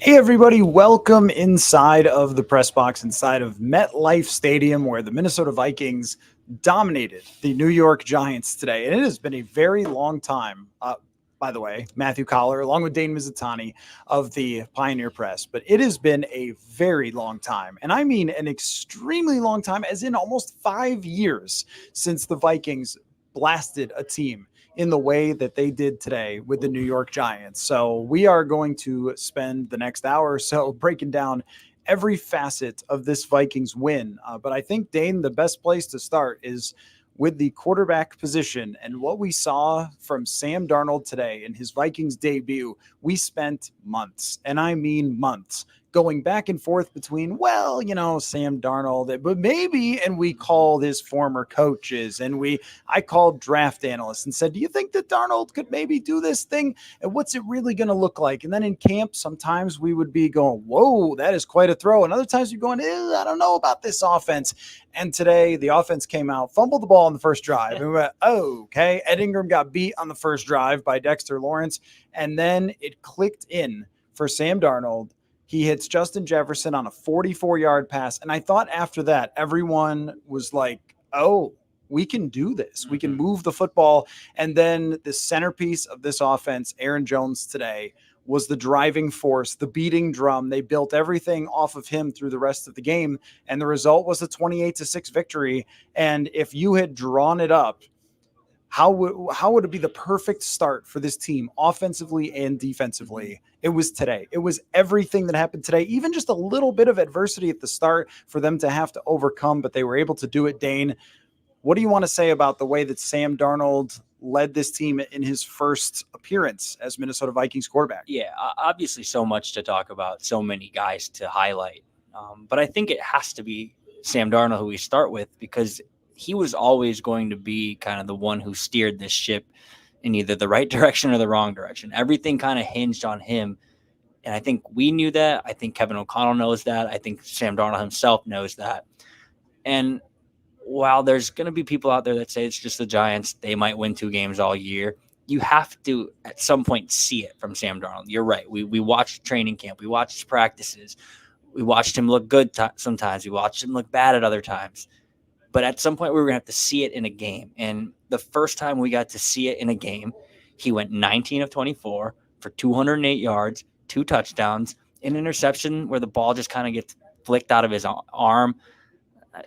Hey, everybody, welcome inside of the press box, inside of MetLife Stadium, where the Minnesota Vikings dominated the New York Giants today. And it has been a very long time, by the way, Matthew Coller, along with Dane Mizutani of the Pioneer Press. But it has been a very long time. And I mean an extremely long time, as in almost 5 years since the Vikings blasted a team in the way that they did today with the New York Giants. So we are going to spend the next hour or so breaking down every facet of this Vikings win. But I think, Dane, the best place to start is with the quarterback position and what we saw from Sam Darnold today in his Vikings debut. We spent months, and I mean months, going back and forth between, Sam Darnold, but maybe, and we called his former coaches, and I called draft analysts and said, do you think that Darnold could maybe do this thing? And what's it really going to look like? And then in camp, sometimes we would be going, whoa, that is quite a throw. And other times you're going, I don't know about this offense. And today the offense came out, fumbled the ball on the first drive. And we went, okay. Ed Ingram got beat on the first drive by Dexter Lawrence. And then it clicked in for Sam Darnold. He hits Justin Jefferson on a 44-yard pass. And I thought after that, everyone was like, oh, we can do this. We can move the football. And then the centerpiece of this offense, Aaron Jones today, was the driving force, the beating drum. They built everything off of him through the rest of the game. And the result was a 28-6 victory. And if you had drawn it up, how would it be the perfect start for this team offensively and defensively? It was today. It was everything that happened today, even just a little bit of adversity at the start for them to have to overcome, but they were able to do it. Dane, what do you want to say about the way that Sam Darnold led this team in his first appearance as Minnesota Vikings quarterback? Yeah, obviously so much to talk about, so many guys to highlight. But I think it has to be Sam Darnold who we start with, because he was always going to be kind of the one who steered this ship in either the right direction or the wrong direction. Everything kind of hinged on him. And I think we knew that. I think Kevin O'Connell knows that. I think Sam Darnold himself knows that. And while there's going to be people out there that say it's just the Giants, they might win 2 games all year, you have to at some point see it from Sam Darnold. You're right. We watched training camp. We watched his practices. We watched him look good sometimes. We watched him look bad at other times. But at some point, we were going to have to see it in a game. And the first time we got to see it in a game, he went 19 of 24 for 208 yards, 2 touchdowns, an interception where the ball just kind of gets flicked out of his arm.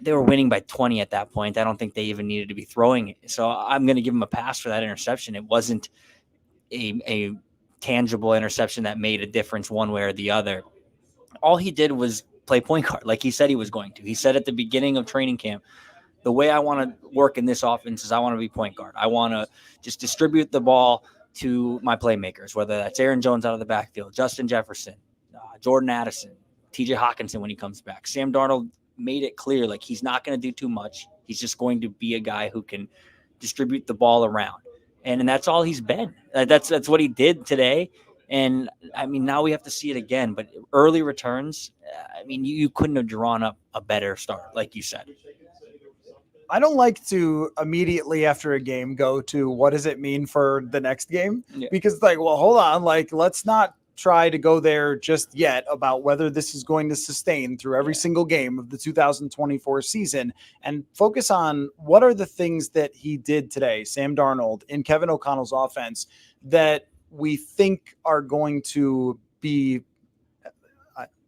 They were winning by 20 at that point. I don't think they even needed to be throwing it. So I'm going to give him a pass for that interception. It wasn't a tangible interception that made a difference one way or the other. All he did was play point guard like he said he was going to. He said at the beginning of training camp, the way I want to work in this offense is I want to be point guard. I want to just distribute the ball to my playmakers, whether that's Aaron Jones out of the backfield, Justin Jefferson, Jordan Addison, TJ Hawkinson when he comes back. Sam Darnold made it clear, like, he's not going to do too much. He's just going to be a guy who can distribute the ball around. And that's all he's been. That's what he did today. And, I mean, now we have to see it again. But early returns, I mean, you couldn't have drawn up a better start, like you said. I don't like to immediately after a game go to what does it mean for the next game? Yeah. Because hold on, let's not try to go there just yet about whether this is going to sustain through every single game of the 2024 season, and focus on what are the things that he did today, Sam Darnold, in Kevin O'Connell's offense that we think are going to be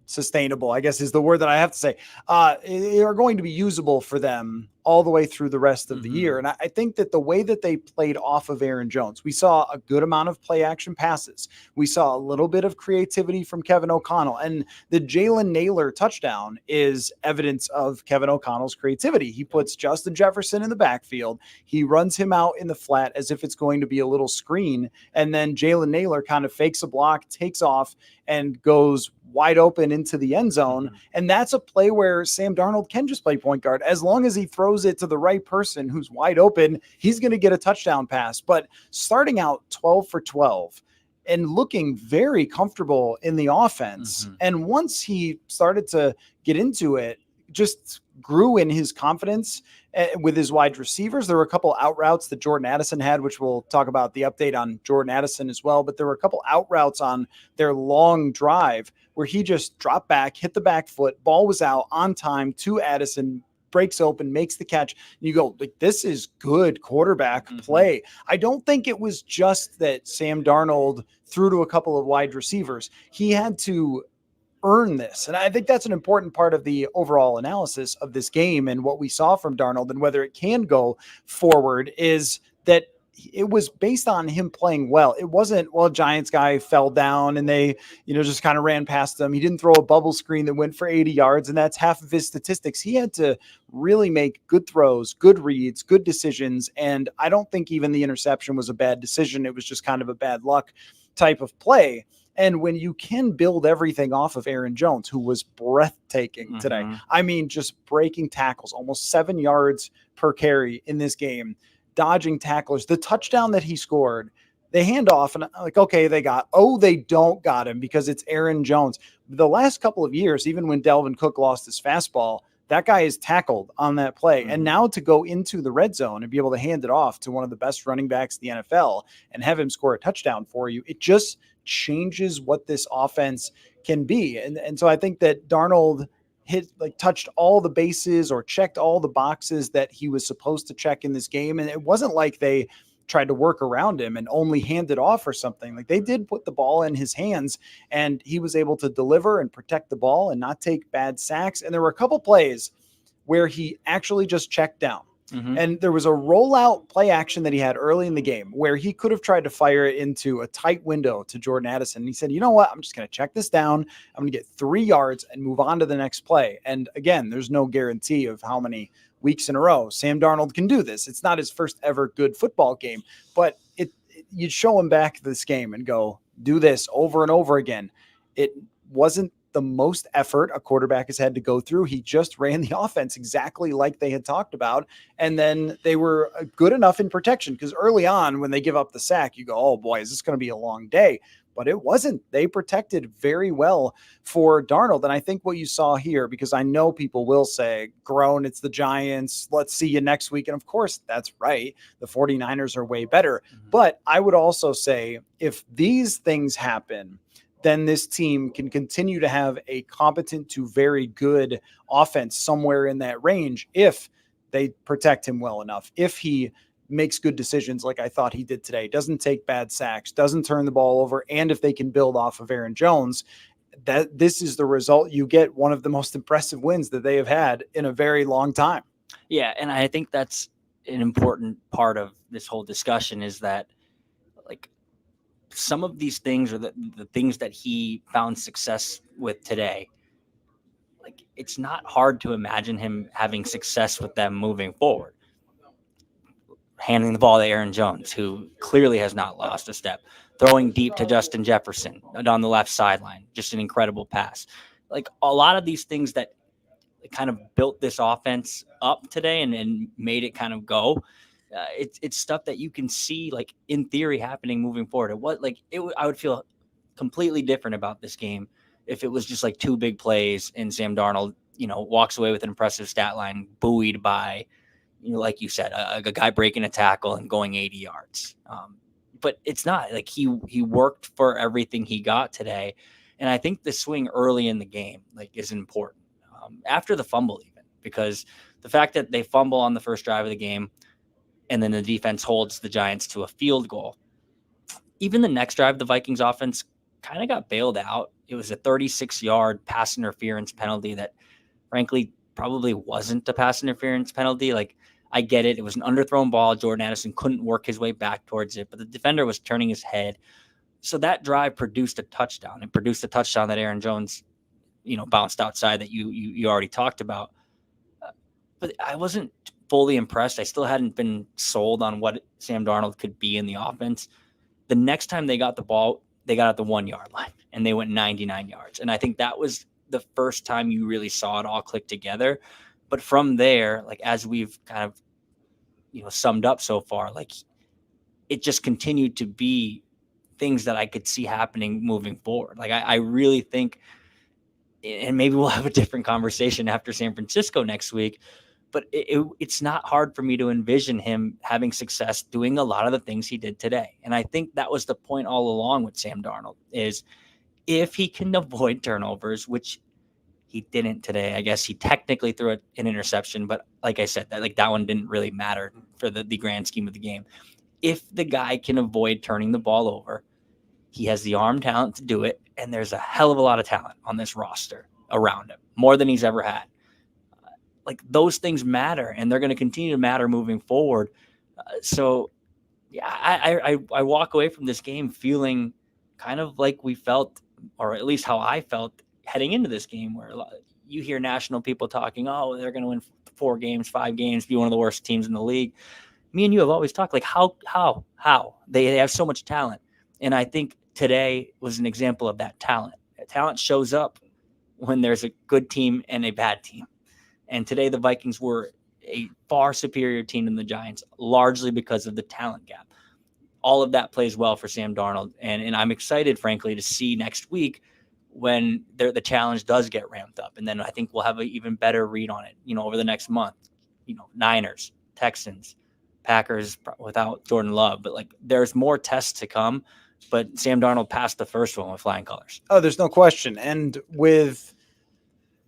sustainable, I guess is the word that I have to say, are going to be usable for them all the way through the rest of the year. And I think that the way that they played off of Aaron Jones, we saw a good amount of play action passes. We saw a little bit of creativity from Kevin O'Connell, and the Jalen Naylor touchdown is evidence of Kevin O'Connell's creativity. He puts Justin Jefferson in the backfield. He runs him out in the flat as if it's going to be a little screen. And then Jalen Naylor kind of fakes a block, takes off, and goes wide open into the end zone. And that's a play where Sam Darnold can just play point guard. As long as he throws it to the right person who's wide open, he's going to get a touchdown pass. But starting out 12 for 12 and looking very comfortable in the offense. And once he started to get into it, just grew in his confidence with his wide receivers. There were a couple out routes that Jordan Addison had, which we'll talk about the update on Jordan Addison as well. But there were a couple out routes on their long drive where he just dropped back, hit the back foot, ball was out on time to Addison, breaks open, makes the catch. You go, like, this is good quarterback play. I don't think it was just that Sam Darnold threw to a couple of wide receivers. He had to earn this. And I think that's an important part of the overall analysis of this game and what we saw from Darnold and whether it can go forward is that it was based on him playing well. It wasn't, well, Giants guy fell down and they, just kind of ran past them. He didn't throw a bubble screen that went for 80 yards, and that's half of his statistics. He had to really make good throws, good reads, good decisions. And I don't think even the interception was a bad decision. It was just kind of a bad luck type of play. And when you can build everything off of Aaron Jones, who was breathtaking today, I mean, just breaking tackles, almost 7 yards per carry in this game, dodging tacklers, the touchdown that he scored, they hand off and like, okay, they don't got him because it's Aaron Jones. The last couple of years, even when Delvin Cook lost his fastball, that guy is tackled on that play. And now to go into the red zone and be able to hand it off to one of the best running backs in the NFL and have him score a touchdown for you, it just changes what this offense can be. And so I think that Darnold touched all the bases or checked all the boxes that he was supposed to check in this game. And it wasn't like they tried to work around him and only hand it off or something. Like, they did put the ball in his hands and he was able to deliver and protect the ball and not take bad sacks. And there were a couple plays where he actually just checked down. And there was a rollout play action that he had early in the game where he could have tried to fire it into a tight window to Jordan Addison. And he said, you know what? I'm just going to check this down. I'm going to get 3 yards and move on to the next play. And again, there's no guarantee of how many weeks in a row Sam Darnold can do this. It's not his first ever good football game, but you'd show him back this game and go, do this over and over again. It wasn't the most effort a quarterback has had to go through. He just ran the offense exactly like they had talked about. And then they were good enough in protection because early on when they give up the sack, you go, oh boy, is this going to be a long day? But it wasn't. They protected very well for Darnold. And I think what you saw here, because I know people will say, grown, it's the Giants, let's see you next week. And of course, that's right. The 49ers are way better. But I would also say if these things happen, then this team can continue to have a competent to very good offense somewhere in that range if they protect him well enough, if he makes good decisions like I thought he did today, doesn't take bad sacks, doesn't turn the ball over, and if they can build off of Aaron Jones, that this is the result. You get one of the most impressive wins that they have had in a very long time. Yeah, and I think that's an important part of this whole discussion is that, like, some of these things are the things that he found success with today. Like, it's not hard to imagine him having success with them moving forward. Handing the ball to Aaron Jones, who clearly has not lost a step. Throwing deep to Justin Jefferson on the left sideline. Just an incredible pass. Like, a lot of these things that kind of built this offense up today and made it kind of go. It's stuff that you can see, like, in theory, happening moving forward. I would feel completely different about this game if it was just like 2 big plays and Sam Darnold, walks away with an impressive stat line, buoyed by, like you said, a guy breaking a tackle and going 80 yards. But it's not like he worked for everything he got today. And I think the swing early in the game, is important after the fumble, even because the fact that they fumble on the first drive of the game, and then the defense holds the Giants to a field goal. Even the next drive, the Vikings offense kind of got bailed out. It was a 36-yard pass interference penalty that, frankly, probably wasn't a pass interference penalty. Like, I get it. It was an underthrown ball. Jordan Addison couldn't work his way back towards it, but the defender was turning his head. So that drive produced a touchdown. It produced a touchdown that Aaron Jones, bounced outside that you already talked about. But I wasn't fully impressed. I still hadn't been sold on what Sam Darnold could be in the offense. The next time they got the ball, they got at the 1 yard line and they went 99 yards. And I think that was the first time you really saw it all click together. But from there, as we've kind of, summed up so far, it just continued to be things that I could see happening moving forward. I really think, and maybe we'll have a different conversation after San Francisco next week, but it's not hard for me to envision him having success doing a lot of the things he did today. And I think that was the point all along with Sam Darnold, is if he can avoid turnovers, which he didn't today. I guess he technically threw an interception, but like I said, that one didn't really matter for the grand scheme of the game. If the guy can avoid turning the ball over, he has the arm talent to do it, and there's a hell of a lot of talent on this roster around him, more than he's ever had. Like, those things matter, and they're going to continue to matter moving forward. So, yeah, I walk away from this game feeling kind of like we felt, or at least how I felt heading into this game, where you hear national people talking, oh, they're going to win 4 games, 5 games, be one of the worst teams in the league. Me and you have always talked like how they have so much talent. And I think today was an example of that talent. Talent shows up when there's a good team and a bad team. And today the Vikings were a far superior team than the Giants, largely because of the talent gap. All of that plays well for Sam Darnold. And I'm excited, frankly, to see next week when the challenge does get ramped up. And then I think we'll have an even better read on it, over the next month. Niners, Texans, Packers without Jordan Love. But, there's more tests to come. But Sam Darnold passed the first one with flying colors. Oh, there's no question. And with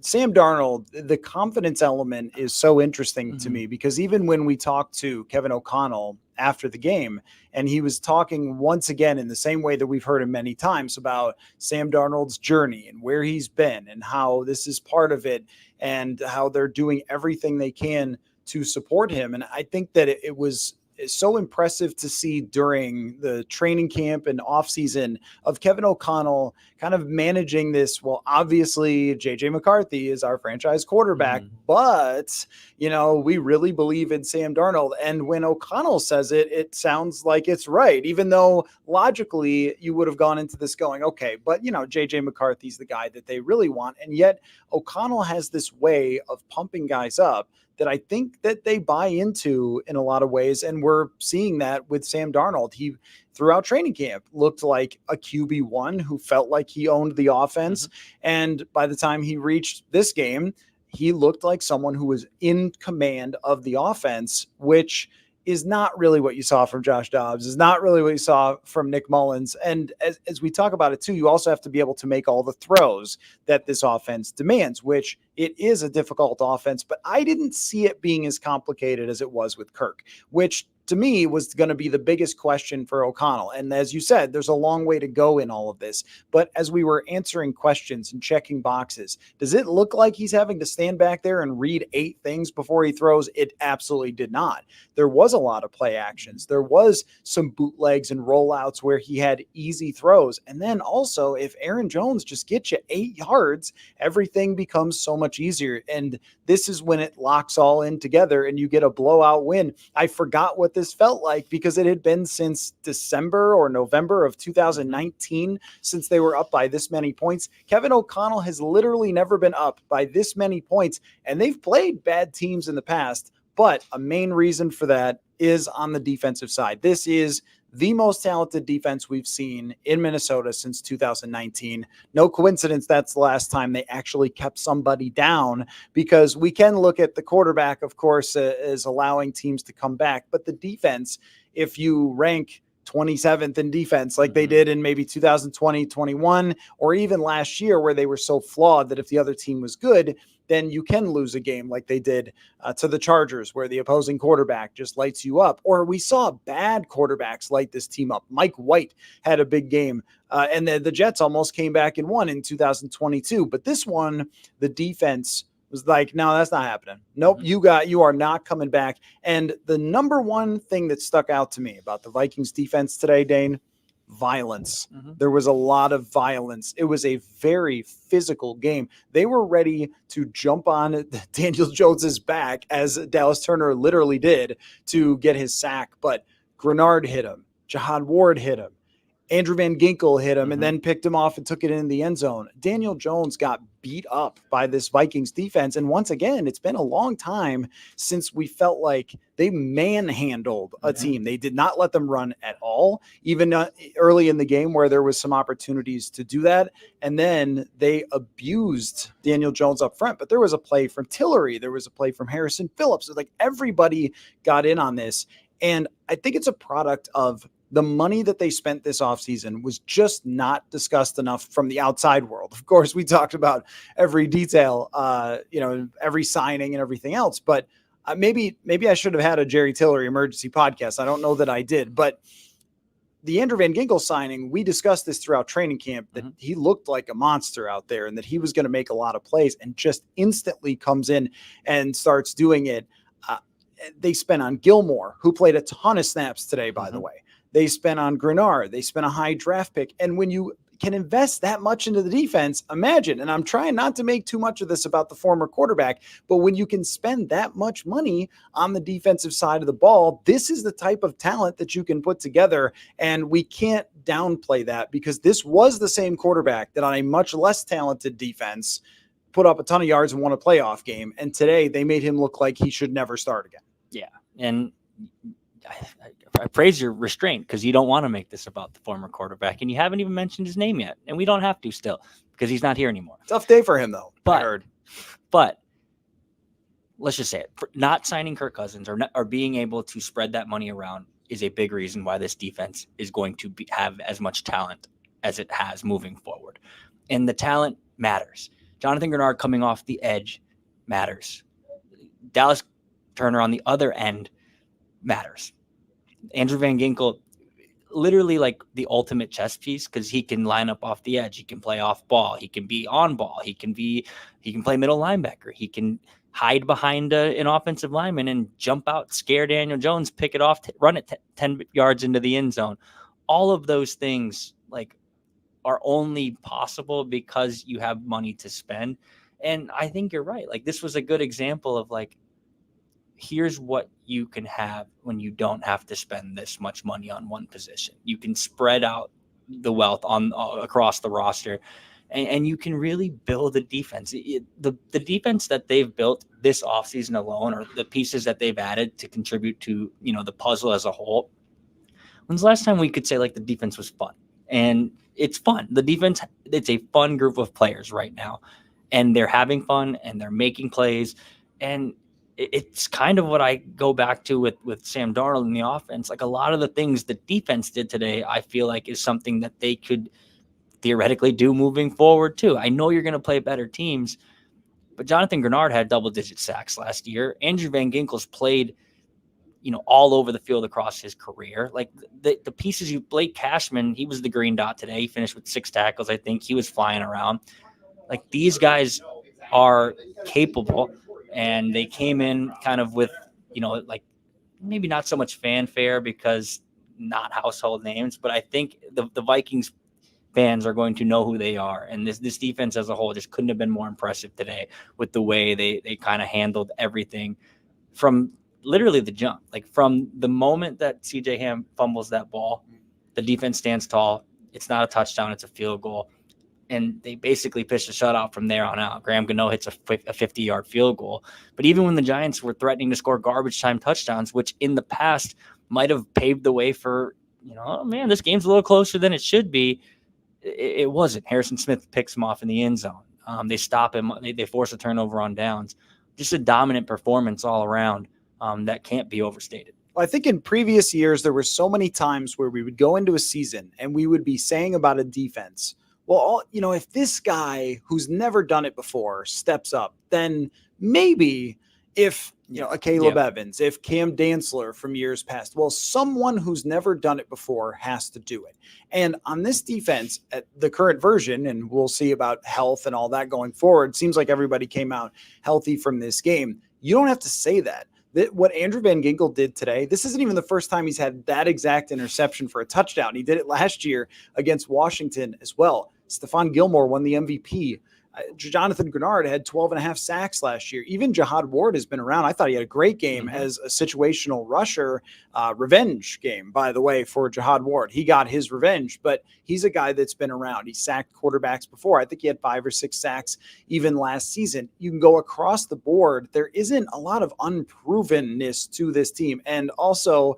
Sam Darnold, the confidence element is so interesting to me, because even when we talked to Kevin O'Connell after the game, and he was talking once again in the same way that we've heard him many times about Sam Darnold's journey and where he's been and how this is part of it and how they're doing everything they can to support him. And I think that it was so impressive to see during the training camp and offseason of Kevin O'Connell kind of managing this. Well, obviously JJ McCarthy is our franchise quarterback, but we really believe in Sam Darnold. And when O'Connell says it, it sounds like it's right, even though logically you would have gone into this going, okay, but JJ McCarthy's the guy that they really want. And yet O'Connell has this way of pumping guys up that I think that they buy into in a lot of ways. And we're seeing that with Sam Darnold. He, throughout training camp, looked like a QB1 who felt like he owned the offense. And by the time he reached this game, he looked like someone who was in command of the offense, which is not really what you saw from Josh Dobbs, is not really what you saw from Nick Mullins. And as we talk about it too, you also have to be able to make all the throws that this offense demands, which it is a difficult offense, but I didn't see it being as complicated as it was with Kirk, which to me was going to be the biggest question for O'Connell. And as you said, there's a long way to go in all of this. But as we were answering questions and checking boxes, does it look like he's having to stand back there and read 8 things before he throws? It absolutely did not. There was a lot of play actions. There was some bootlegs and rollouts where he had easy throws. And then also, if Aaron Jones just gets you 8 yards, everything becomes so much easier. And this is when it locks all in together and you get a blowout win. I forgot what this felt like because it had been since December or November of 2019 since they were up by this many points. Kevin O'Connell has literally never been up by this many points, and they've played bad teams in the past, but a main reason for that is on the defensive side. This is the most talented defense we've seen in Minnesota since 2019. No coincidence that's the last time they actually kept somebody down, because we can look at the quarterback, of course, as allowing teams to come back. But the defense, if you rank 27th in defense like they did in maybe 2020, 21, or even last year where they were so flawed that if the other team was good, then you can lose a game like they did to the Chargers, where the opposing quarterback just lights you up. Or we saw bad quarterbacks light this team up. Mike White had a big game, and the Jets almost came back and won in 2022. But this one, the defense was like, no, that's not happening. Nope, you are not coming back. And the number one thing that stuck out to me about the Vikings defense today, Dane, violence. There was a lot of violence. It was a very physical game. They were ready to jump on Daniel Jones's back, as Dallas Turner literally did, to get his sack. But Grenard hit him. Jahad Ward hit him. Andrew Van Ginkel hit him and then picked him off and took it in the end zone. Daniel Jones got beat up by this Vikings defense. And once again, it's been a long time since we felt like they manhandled a team. They did not let them run at all, even early in the game where there was some opportunities to do that. And then they abused Daniel Jones up front. But there was a play from Tillery. There was a play from Harrison Phillips. It was like everybody got in on this. And I think it's a product of the money that they spent this offseason was just not discussed enough from the outside world. Of course, we talked about every detail, every signing and everything else, but maybe I should have had a Jerry Tillery emergency podcast. I don't know that I did, but the Andrew Van Ginkel signing, we discussed this throughout training camp, that he looked like a monster out there and that he was going to make a lot of plays, and just instantly comes in and starts doing it. They spent on Gilmore, who played a ton of snaps today, by the way. They spent on Grenard. They spent a high draft pick. And when you can invest that much into the defense, imagine, and I'm trying not to make too much of this about the former quarterback, but when you can spend that much money on the defensive side of the ball, this is the type of talent that you can put together. And we can't downplay that, because this was the same quarterback that on a much less talented defense put up a ton of yards and won a playoff game. And today they made him look like he should never start again. Yeah. And I praise your restraint, because you don't want to make this about the former quarterback, and you haven't even mentioned his name yet, and we don't have to still, because he's not here anymore. Tough day for him, though. But let's just say it: not signing Kirk Cousins or being able to spread that money around is a big reason why this defense is going to have as much talent as it has moving forward, and the talent matters. Jonathan Grenard coming off the edge matters. Dallas Turner on the other end matters. Andrew Van Ginkel, literally like the ultimate chess piece, because he can line up off the edge. He can play off ball. He can be on ball. He can play middle linebacker. He can hide behind an offensive lineman and jump out, scare Daniel Jones, pick it off, run it 10 yards into the end zone. All of those things are only possible because you have money to spend. And I think you're right. This was a good example of here's what you can have when you don't have to spend this much money on one position. You can spread out the wealth across the roster, and you can really build a defense. The defense that they've built this offseason alone, or the pieces that they've added to contribute to, the puzzle as a whole. When's the last time we could say the defense was fun? And it's fun. The defense, it's a fun group of players right now, and they're having fun and they're making plays. And it's kind of what I go back to with Sam Darnold in the offense. A lot of the things the defense did today, I feel like is something that they could theoretically do moving forward too. I know you're going to play better teams, but Jonathan Grenard had double-digit sacks last year. Andrew Van Ginkel's played, all over the field across his career. The pieces Blake Cashman, he was the green dot today. He finished with 6 tackles. I think he was flying around. These guys are capable. And they came in kind of with, maybe not so much fanfare because not household names, but I think the Vikings fans are going to know who they are. And this defense as a whole just couldn't have been more impressive today with the way they kind of handled everything from literally the jump. From the moment that CJ Ham fumbles that ball, the defense stands tall. It's not a touchdown, it's a field goal. And they basically pitched a shutout from there on out. Graham Gano hits a 50-yard field goal. But even when the Giants were threatening to score garbage time touchdowns, which in the past might have paved the way for, oh man, this game's a little closer than it should be, it wasn't. Harrison Smith picks him off in the end zone. They stop him. They force a turnover on downs. Just a dominant performance all around that can't be overstated. Well, I think in previous years, there were so many times where we would go into a season and we would be saying about a defense, well, if this guy who's never done it before steps up, then maybe if, a Caleb Evans, if Cam Dantzler from years past, well, someone who's never done it before has to do it. And on this defense, at the current version, and we'll see about health and all that going forward, seems like everybody came out healthy from this game. You don't have to say that. What Andrew Van Ginkel did today, this isn't even the first time he's had that exact interception for a touchdown. He did it last year against Washington as well. Stephon Gilmore won the MVP Jonathan Grenard had 12 and a half sacks last year. Even Jihad Ward has been around. I thought he had a great game as a situational rusher. Revenge game, by the way, for Jihad Ward. He got his revenge, but he's a guy that's been around. He sacked quarterbacks before. I think he had 5 or 6 sacks even last season. You can go across the board. There isn't a lot of unprovenness to this team. And also,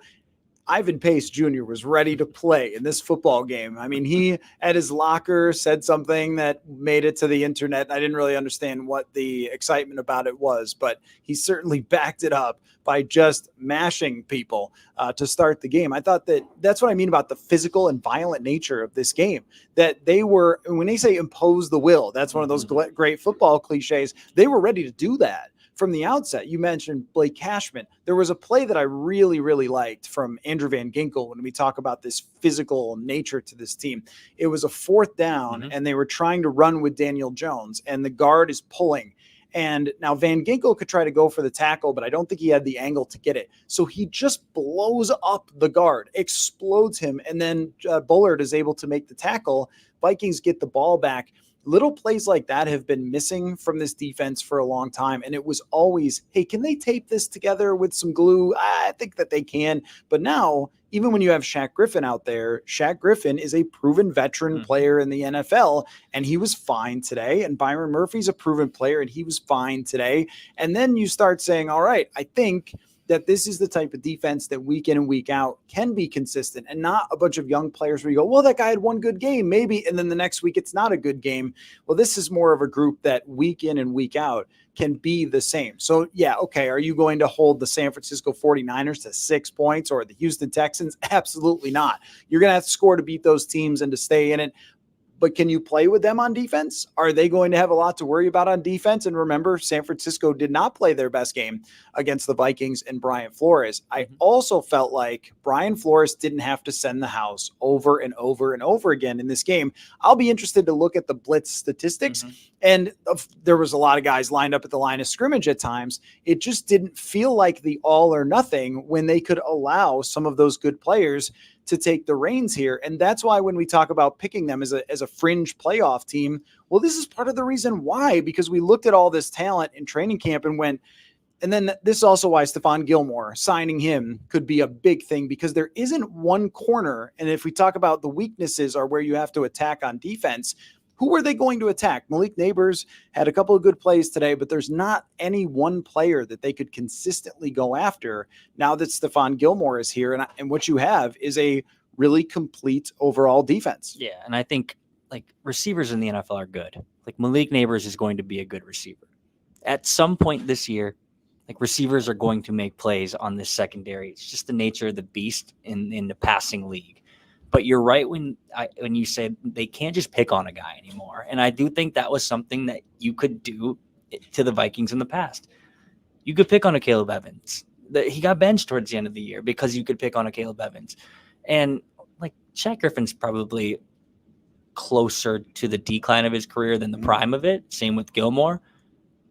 Ivan Pace Jr. was ready to play in this football game. I mean, he at his locker said something that made it to the internet. I didn't really understand what the excitement about it was, but he certainly backed it up by just mashing people to start the game. I thought that's what I mean about the physical and violent nature of this game, that they were, when they say impose the will, that's one of those great football cliches. They were ready to do that. From the outset, you mentioned Blake Cashman. There was a play that I really, really liked from Andrew Van Ginkel when we talk about this physical nature to this team. It was a 4th down, and they were trying to run with Daniel Jones, and the guard is pulling. And now Van Ginkel could try to go for the tackle, but I don't think he had the angle to get it. So he just blows up the guard, explodes him, and then Bullard is able to make the tackle. Vikings get the ball back. Little plays like that have been missing from this defense for a long time. And it was always, hey, can they tape this together with some glue? I think that they can. But now, even when you have Shaq Griffin out there, Shaq Griffin is a proven veteran player in the NFL, and he was fine today. And Byron Murphy's a proven player, and he was fine today. And then you start saying, all right, I think that this is the type of defense that week in and week out can be consistent, and not a bunch of young players where you go, well, that guy had one good game, maybe, and then the next week it's not a good game. Well, this is more of a group that week in and week out can be the same. So, yeah, okay, are you going to hold the San Francisco 49ers to 6 points or the Houston Texans? Absolutely not. You're going to have to score to beat those teams and to stay in it. But can you play with them on defense? Are they going to have a lot to worry about on defense? And remember, San Francisco did not play their best game against the Vikings and Brian Flores. I also felt like Brian Flores didn't have to send the house over and over and over again in this game. I'll be interested to look at the blitz statistics. And there was a lot of guys lined up at the line of scrimmage at times. It just didn't feel like the all or nothing when they could allow some of those good players to take the reins here. And that's why when we talk about picking them as a fringe playoff team, well, this is part of the reason why, because we looked at all this talent in training camp and went, and then this is also why Stephon Gilmore, signing him could be a big thing, because there isn't one corner. And if we talk about the weaknesses are where you have to attack on defense, who are they going to attack? Malik Neighbors had a couple of good plays today, but there's not any one player that they could consistently go after now that Stephon Gilmore is here. And what you have is a really complete overall defense. Yeah, and I think like receivers in the NFL are good. Like Malik Neighbors is going to be a good receiver. At some point this year, like receivers are going to make plays on this secondary. It's just the nature of the beast in the passing league. But you're right when you say they can't just pick on a guy anymore. And I do think that was something that you could do to the Vikings in the past. You could pick on a Caleb Evans. He got benched towards the end of the year because you could pick on a Caleb Evans. And like Shaq Griffin's probably closer to the decline of his career than the prime of it. Same with Gilmore.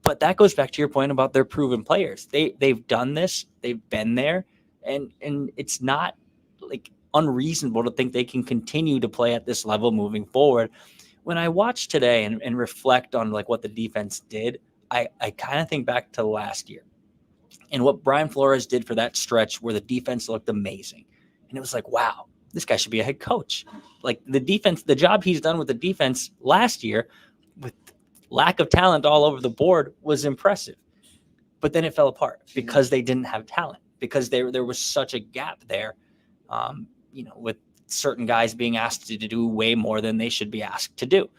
But that goes back to your point about their proven players. They've done this. They've been there. And it's not like unreasonable to think they can continue to play at this level moving forward. When I watch today and reflect on like what the defense did, I kind of think back to last year and what Brian Flores did for that stretch where the defense looked amazing. And it was like, wow, this guy should be a head coach. Like the defense, the job he's done with the defense last year with lack of talent all over the board was impressive. But then it fell apart because they didn't have talent, because there was such a gap there. With certain guys being asked to do way more than they should be asked to do.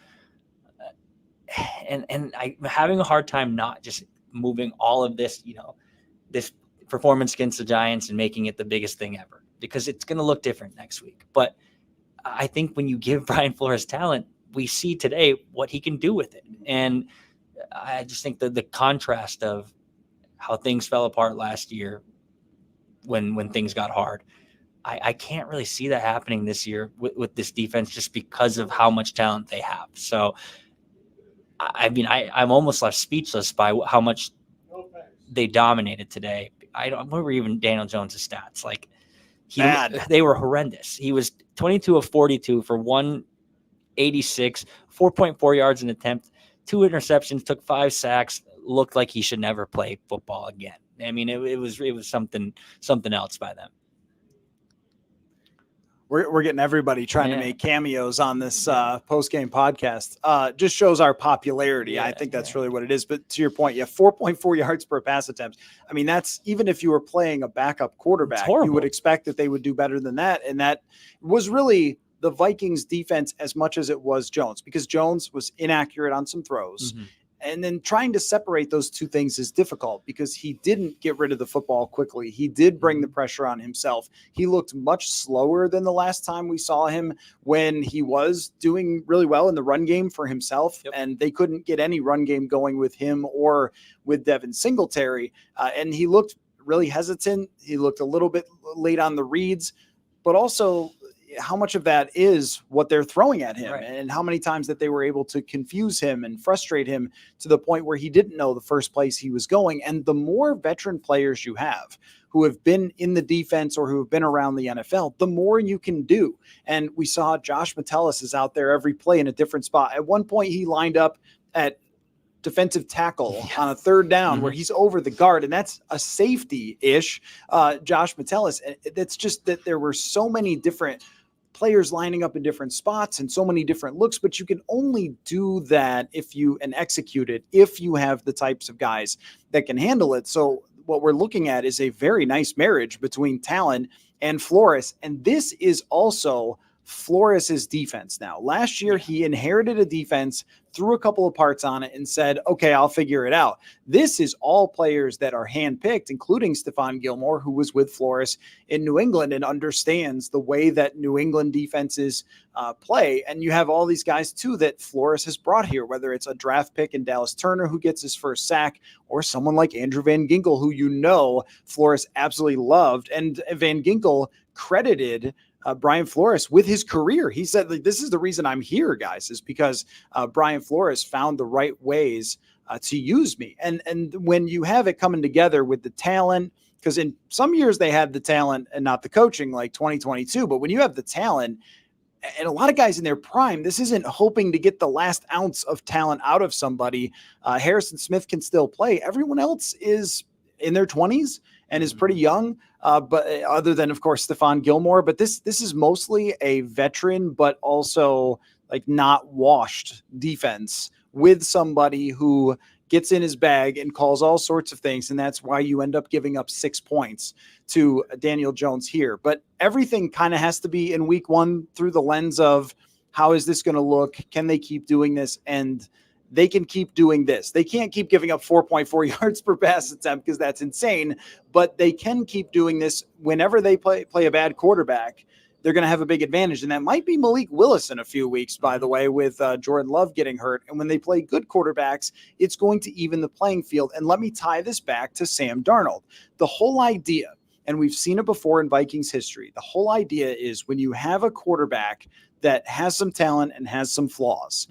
And I'm having a hard time not just moving all of this, this performance against the Giants and making it the biggest thing ever, because it's going to look different next week. But I think when you give Brian Flores talent, we see today what he can do with it. And I just think that the contrast of how things fell apart last year when things got hard, I can't really see that happening this year with this defense just because of how much talent they have. So, I mean, I'm almost left speechless by how much they dominated today. I don't remember even Daniel Jones' stats. Like, they were horrendous. He was 22 of 42 for 186, 4.4 yards an attempt, 2 interceptions, took 5 sacks, looked like he should never play football again. I mean, it was something else by them. We're getting everybody trying to make cameos on this post-game podcast. Just shows our popularity. I think that's really what it is. But to your point, 4.4 yards per pass attempt. I mean, that's even if you were playing a backup quarterback, you would expect that they would do better than that. And that was really the Vikings defense as much as it was Jones, because Jones was inaccurate on some throws. Mm-hmm. And then trying to separate those two things is difficult because he didn't get rid of the football quickly. He did bring the pressure on himself. He looked much slower than the last time we saw him when he was doing really well in the run game for himself. Yep. And they couldn't get any run game going with him or with Devin Singletary. And he looked really hesitant. He looked a little bit late on the reads, but also how much of that is what they're throwing at him, right, and how many times that they were able to confuse him and frustrate him to the point where he didn't know the first place he was going. And the more veteran players you have who have been in the defense or who have been around the NFL, the more you can do. And we saw Josh Metellus is out there every play in a different spot. At one point he lined up at defensive tackle on a third down where he's over the guard, and that's a safety-ish Josh Metellus. That's just that there were so many different players lining up in different spots and so many different looks, but you can only do that if you and execute it if you have the types of guys that can handle it. So what we're looking at is a very nice marriage between Talon and Flores, and this is also Flores's defense now. Last year, he inherited a defense, threw a couple of parts on it, and said, okay, I'll figure it out. This is all players that are handpicked, including Stephon Gilmore, who was with Flores in New England and understands the way that New England defenses play. And you have all these guys, too, that Flores has brought here, whether it's a draft pick in Dallas Turner, who gets his first sack, or someone like Andrew Van Ginkel, who Flores absolutely loved. And Van Ginkel credited Brian Flores with his career. He said, like, this is the reason I'm here, guys, is because Brian Flores found the right ways to use me. And when you have it coming together with the talent, because in some years they had the talent and not the coaching, like 2022, but when you have the talent and a lot of guys in their prime, this isn't hoping to get the last ounce of talent out of somebody. Harrison Smith can still play. Everyone else is in their 20s and is pretty young, but other than, of course, Stephon Gilmore. But this is mostly a veteran, but also like not washed defense with somebody who gets in his bag and calls all sorts of things. And that's why you end up giving up 6 points to Daniel Jones here. But everything kind of has to be in week one through the lens of how is this going to look? Can they keep doing this? And they can keep doing this. They can't keep giving up 4.4 yards per pass attempt because that's insane, but they can keep doing this whenever they play a bad quarterback. They're going to have a big advantage, and that might be Malik Willis in a few weeks, by the way, with Jordan Love getting hurt. And when they play good quarterbacks, it's going to even the playing field. And let me tie this back to Sam Darnold. The whole idea, and we've seen it before in Vikings history, the whole idea is when you have a quarterback that has some talent and has some flaws,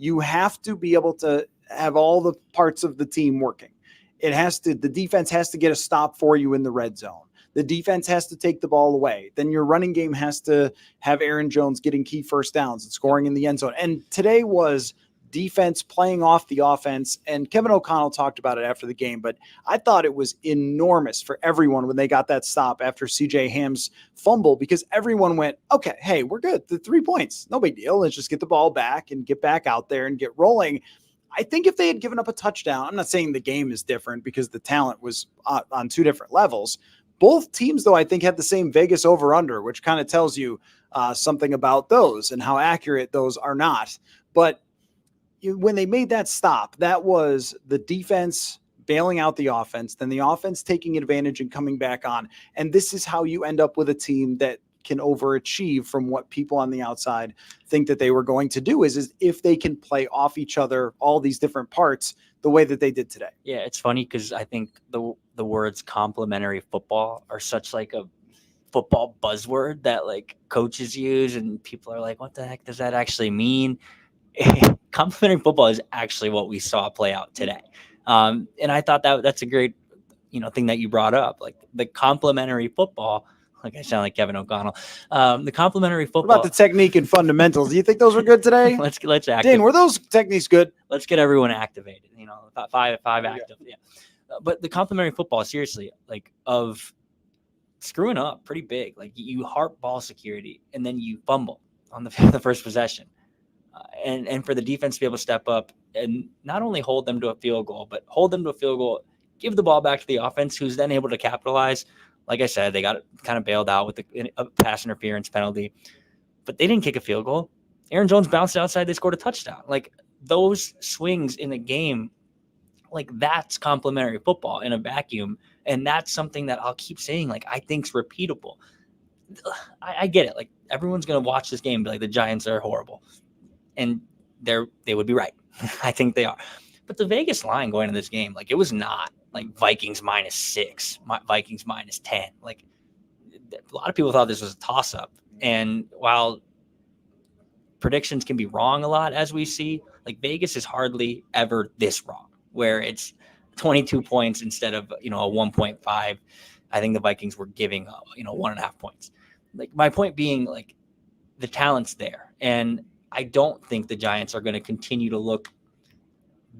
you have to be able to have all the parts of the team working. The defense has to get a stop for you in the red zone. The defense has to take the ball away. Then your running game has to have Aaron Jones getting key first downs and scoring in the end zone. And today was defense playing off the offense. And Kevin O'Connell talked about it after the game, but I thought it was enormous for everyone when they got that stop after CJ Ham's fumble, because everyone went, okay, hey, we're good. The 3 points, no big deal. Let's just get the ball back and get back out there and get rolling. I think if they had given up a touchdown, I'm not saying the game is different because the talent was on two different levels. Both teams, though, I think had the same Vegas over-under, which kind of tells you something about those and how accurate those are not. But when they made that stop, that was the defense bailing out the offense, then the offense taking advantage and coming back on. And this is how you end up with a team that can overachieve from what people on the outside think that they were going to do is if they can play off each other, all these different parts, the way that they did today. Yeah, it's funny because I think the words complementary football are such like a football buzzword that like coaches use and people are like, what the heck does that actually mean? Complementary football is actually what we saw play out today. And I thought that's a great, thing that you brought up. Like the complementary football Like I sound like Kevin O'Connell. The complimentary What football. about the technique and fundamentals? Do you think those were good today? let's Dane, were those techniques good? Let's get everyone activated. Five you active. Yeah. But the complimentary football, seriously, like of screwing up pretty big. Like you harp ball security and then you fumble on the first possession. And for the defense to be able to step up and not only hold them to a field goal, but hold them to a field goal, give the ball back to the offense, who's then able to capitalize. Like I said, they got kind of bailed out with a pass interference penalty, but they didn't kick a field goal. Aaron Jones bounced outside. They scored a touchdown. Like those swings in a game, like that's complimentary football in a vacuum. And that's something that I'll keep saying, like, I think's repeatable. I get it. Like everyone's going to watch this game and be like, the Giants are horrible. And they would be right. I think they are. But the Vegas line going into this game, like it was not like Vikings -6, Vikings -10. Like a lot of people thought this was a toss-up. And while predictions can be wrong a lot, as we see, like Vegas is hardly ever this wrong, where it's 22 points instead of, a 1.5. I think the Vikings were giving, 1.5 points. Like my point being, like the talent's there. And I don't think the Giants are going to continue to look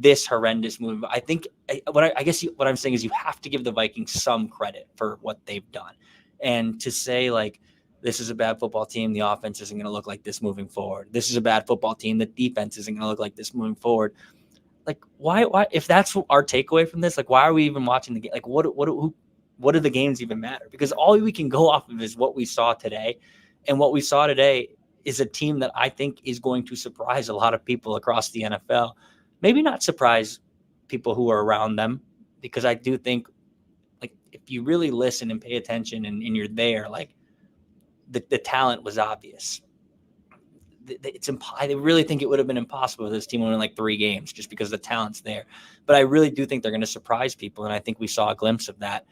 this horrendous move. I think what I'm saying is you have to give the Vikings some credit for what they've done. And to say like, this is a bad football team, the offense isn't going to look like this moving forward. This is a bad football team, the defense isn't going to look like this moving forward. Like why, if that's our takeaway from this, like why are we even watching the game? Like what do the games even matter? Because all we can go off of is what we saw today. And what we saw today is a team that I think is going to surprise a lot of people across the NFL. Maybe not surprise people who are around them, because I do think, like, if you really listen and pay attention and you're there, like, the talent was obvious. I really think it would have been impossible for this team to win like 3 games just because the talent's there. But I really do think they're going to surprise people, and I think we saw a glimpse of that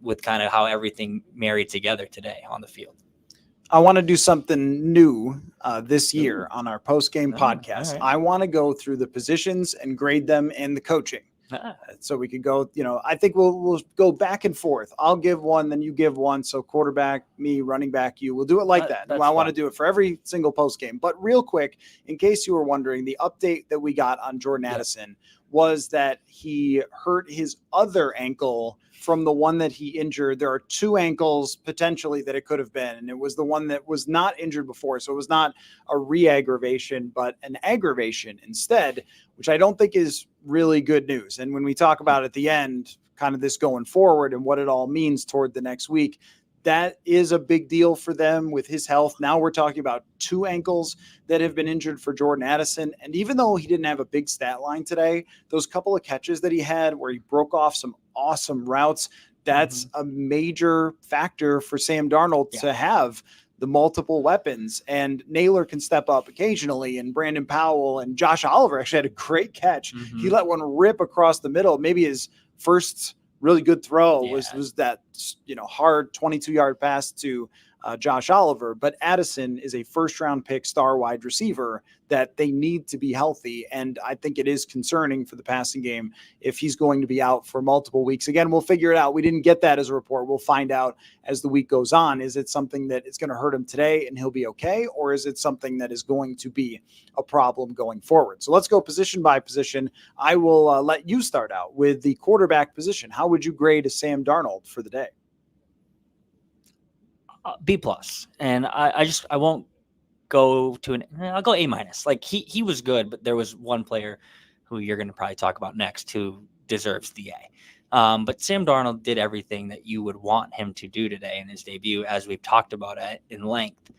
with kind of how everything married together today on the field. I want to do something new this year on our post-game podcast. Right. I want to go through the positions and grade them and the coaching. So we could go, I think we'll go back and forth. I'll give one, then you give one. So quarterback, me, running back, you. We'll do it like that. I want to do it for every single post-game. But real quick, in case you were wondering, the update that we got on Jordan Addison was that he hurt his other ankle from the one that he injured. There are 2 ankles potentially that it could have been, and it was the one that was not injured before. So it was not a re-aggravation, but an aggravation instead, which I don't think is really good news. And when we talk about at the end, kind of this going forward and what it all means toward the next week, that is a big deal for them with his health. Now we're talking about 2 ankles that have been injured for Jordan Addison. And even though he didn't have a big stat line today, those couple of catches that he had where he broke off some awesome routes, that's a major factor for Sam Darnold to have the multiple weapons. And Naylor can step up occasionally, and Brandon Powell and Josh Oliver actually had a great catch. He let one rip across the middle. Maybe his first really good throw was that, hard 22-yard pass to Josh Oliver. But Addison is a first-round pick star wide receiver that they need to be healthy. And I think it is concerning for the passing game if he's going to be out for multiple weeks. Again, we'll figure it out. We didn't get that as a report. We'll find out as the week goes on. Is it something that is going to hurt him today and he'll be okay? Or is it something that is going to be a problem going forward? So let's go position by position. I will let you start out with the quarterback position. How would you grade Sam Darnold for the day? B+. And I won't go to I'll go A-. Like he was good, but there was one player who you're going to probably talk about next who deserves the A. But Sam Darnold did everything that you would want him to do today in his debut, as we've talked about it in length.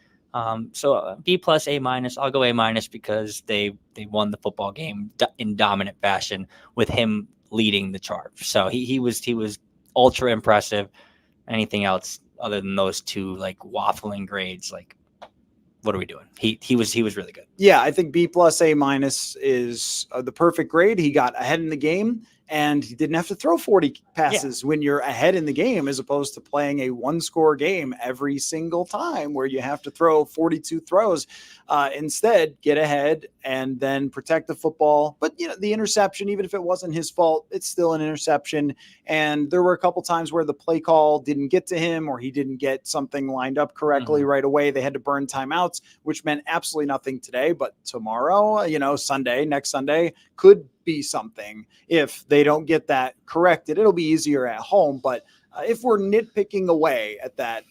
So B+, A-. I'll go A- because they won the football game in dominant fashion with him leading the charge. So he was ultra impressive. Anything else other than those 2 like waffling grades, like what are we doing? He was really good. Yeah, I think B+, A- is the perfect grade. He got ahead in the game and he didn't have to throw 40 passes when you're ahead in the game, as opposed to playing a one-score game every single time where you have to throw 42 throws. Instead, get ahead and then protect the football. But the interception, even if it wasn't his fault, it's still an interception. And there were a couple times where the play call didn't get to him, or he didn't get something lined up correctly right away. They had to burn timeouts, which meant absolutely nothing today. But tomorrow, next Sunday could be something if they don't get that corrected. It'll be easier at home. But if we're nitpicking away at that,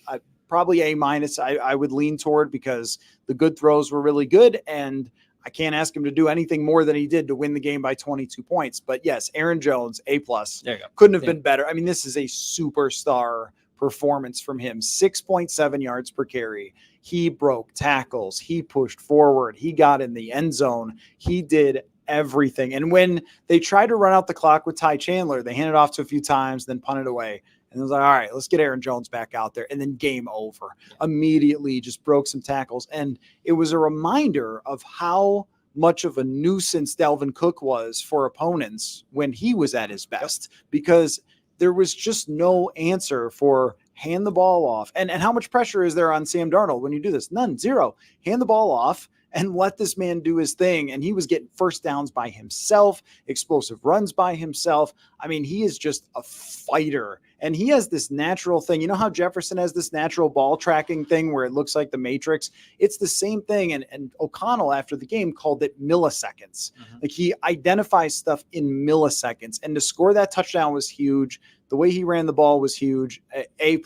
probably A-. I would lean toward, because the good throws were really good, and I can't ask him to do anything more than he did to win the game by 22 points. But yes, Aaron Jones, A+. There you go. Couldn't have been better. I mean, this is a superstar performance from him. 6.7 yards per carry. He broke tackles. He pushed forward. He got in the end zone. He did everything. And when they tried to run out the clock with Ty Chandler, they handed off to a few times, then punted away. And it was like, all right, let's get Aaron Jones back out there. And then game over. Immediately just broke some tackles. And it was a reminder of how much of a nuisance Dalvin Cook was for opponents when he was at his best, because there was just no answer for hand the ball off. And how much pressure is there on Sam Darnold when you do this? None, zero. Hand the ball off and let this man do his thing. And he was getting first downs by himself, explosive runs by himself. I mean, he is just a fighter. And he has this natural thing. You know how Jefferson has this natural ball tracking thing where it looks like the Matrix? It's the same thing. And O'Connell, after the game, called it milliseconds. Like, he identifies stuff in milliseconds. And to score that touchdown was huge. The way he ran the ball was huge. A+.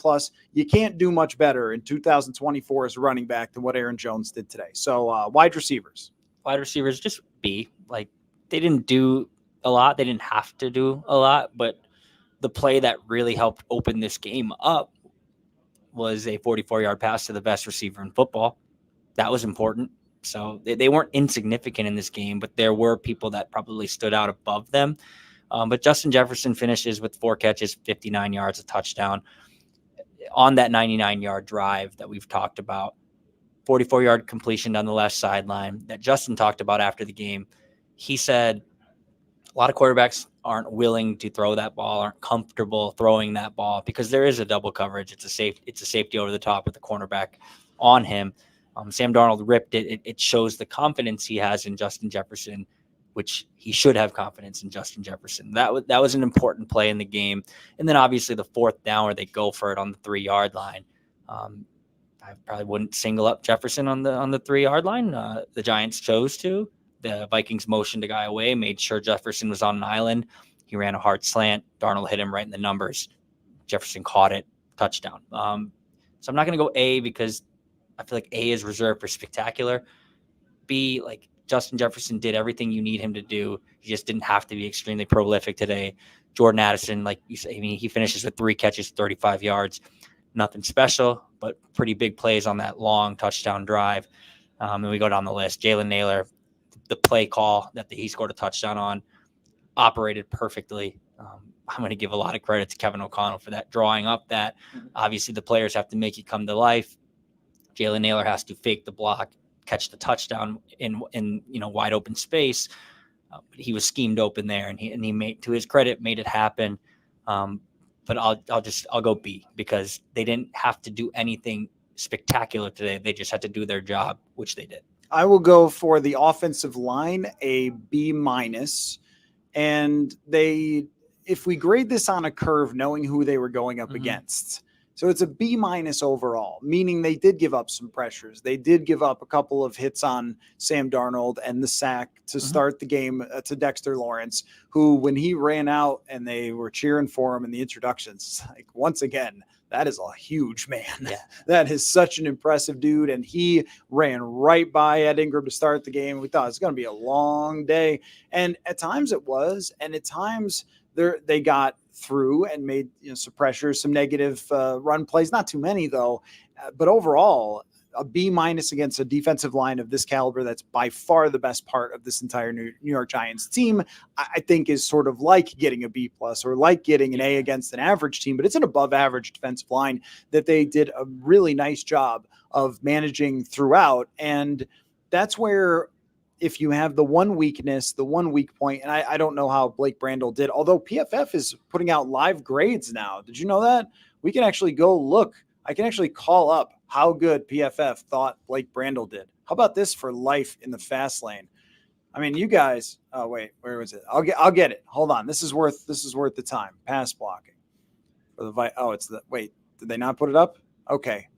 You can't do much better in 2024 as a running back than what Aaron Jones did today. So wide receivers. Wide receivers, just B. Like, they didn't do a lot. They didn't have to do a lot, but the play that really helped open this game up was a 44-yard pass to the best receiver in football. That was important. So they weren't insignificant in this game, but there were people that probably stood out above them. But Justin Jefferson finishes with 4 catches, 59 yards, a touchdown on that 99-yard drive that we've talked about. 44-yard completion down the left sideline that Justin talked about after the game. He said a lot of quarterbacks aren't willing to throw that ball, aren't comfortable throwing that ball because there is a double coverage. It's a safety over the top with the cornerback on him. Sam Darnold ripped it. It shows the confidence he has in Justin Jefferson, which he should have confidence in Justin Jefferson. That was an important play in the game. And then obviously the 4th down where they go for it on the 3-yard line. I probably wouldn't single up Jefferson on the 3-yard line. The Giants chose to. The Vikings motioned a guy away, made sure Jefferson was on an island. He ran a hard slant. Darnold hit him right in the numbers. Jefferson caught it. Touchdown. So I'm not going to go A because I feel like A is reserved for spectacular. B, like, Justin Jefferson did everything you need him to do. He just didn't have to be extremely prolific today. Jordan Addison, like you say, I mean, he finishes with 3 catches, 35 yards. Nothing special, but pretty big plays on that long touchdown drive. And we go down the list. Jalen Naylor, the play call that he scored a touchdown on, operated perfectly. I'm going to give a lot of credit to Kevin O'Connell for that, drawing up that. Obviously, the players have to make it come to life. Jalen Naylor has to fake the block, catch the touchdown in wide open space. He was schemed open there, and he made, to his credit, made it happen. But I'll go B because they didn't have to do anything spectacular today. They just had to do their job, which they did. I will go for the offensive line, a B-. And if we grade this on a curve, knowing who they were going up against, so it's a B- overall, meaning they did give up some pressures. They did give up a couple of hits on Sam Darnold and the sack to start the game to Dexter Lawrence, who, when he ran out and they were cheering for him in the introductions, like, once again, that is a huge man. Yeah. That is such an impressive dude. And he ran right by Ed Ingram to start the game. We thought it was going to be a long day. And at times it was. And at times they got through and made some pressures, some negative run plays. Not too many, though. But overall, a B- against a defensive line of this caliber that's by far the best part of this entire New York Giants team, I think is sort of like getting a B+ or like getting an A against an average team, but it's an above average defensive line that they did a really nice job of managing throughout. And that's where if you have the one weakness, the one weak point, and I don't know how Blake Brandel did, although PFF is putting out live grades now. Did you know that? We can actually go look. I can actually call up how good PFF thought Blake Brandel did. How about this for life in the fast lane? I mean, you guys. Oh wait, where was it? I'll get it. Hold on. This is worth the time. Pass blocking for the Oh, it's the wait. Did they not put it up? Okay.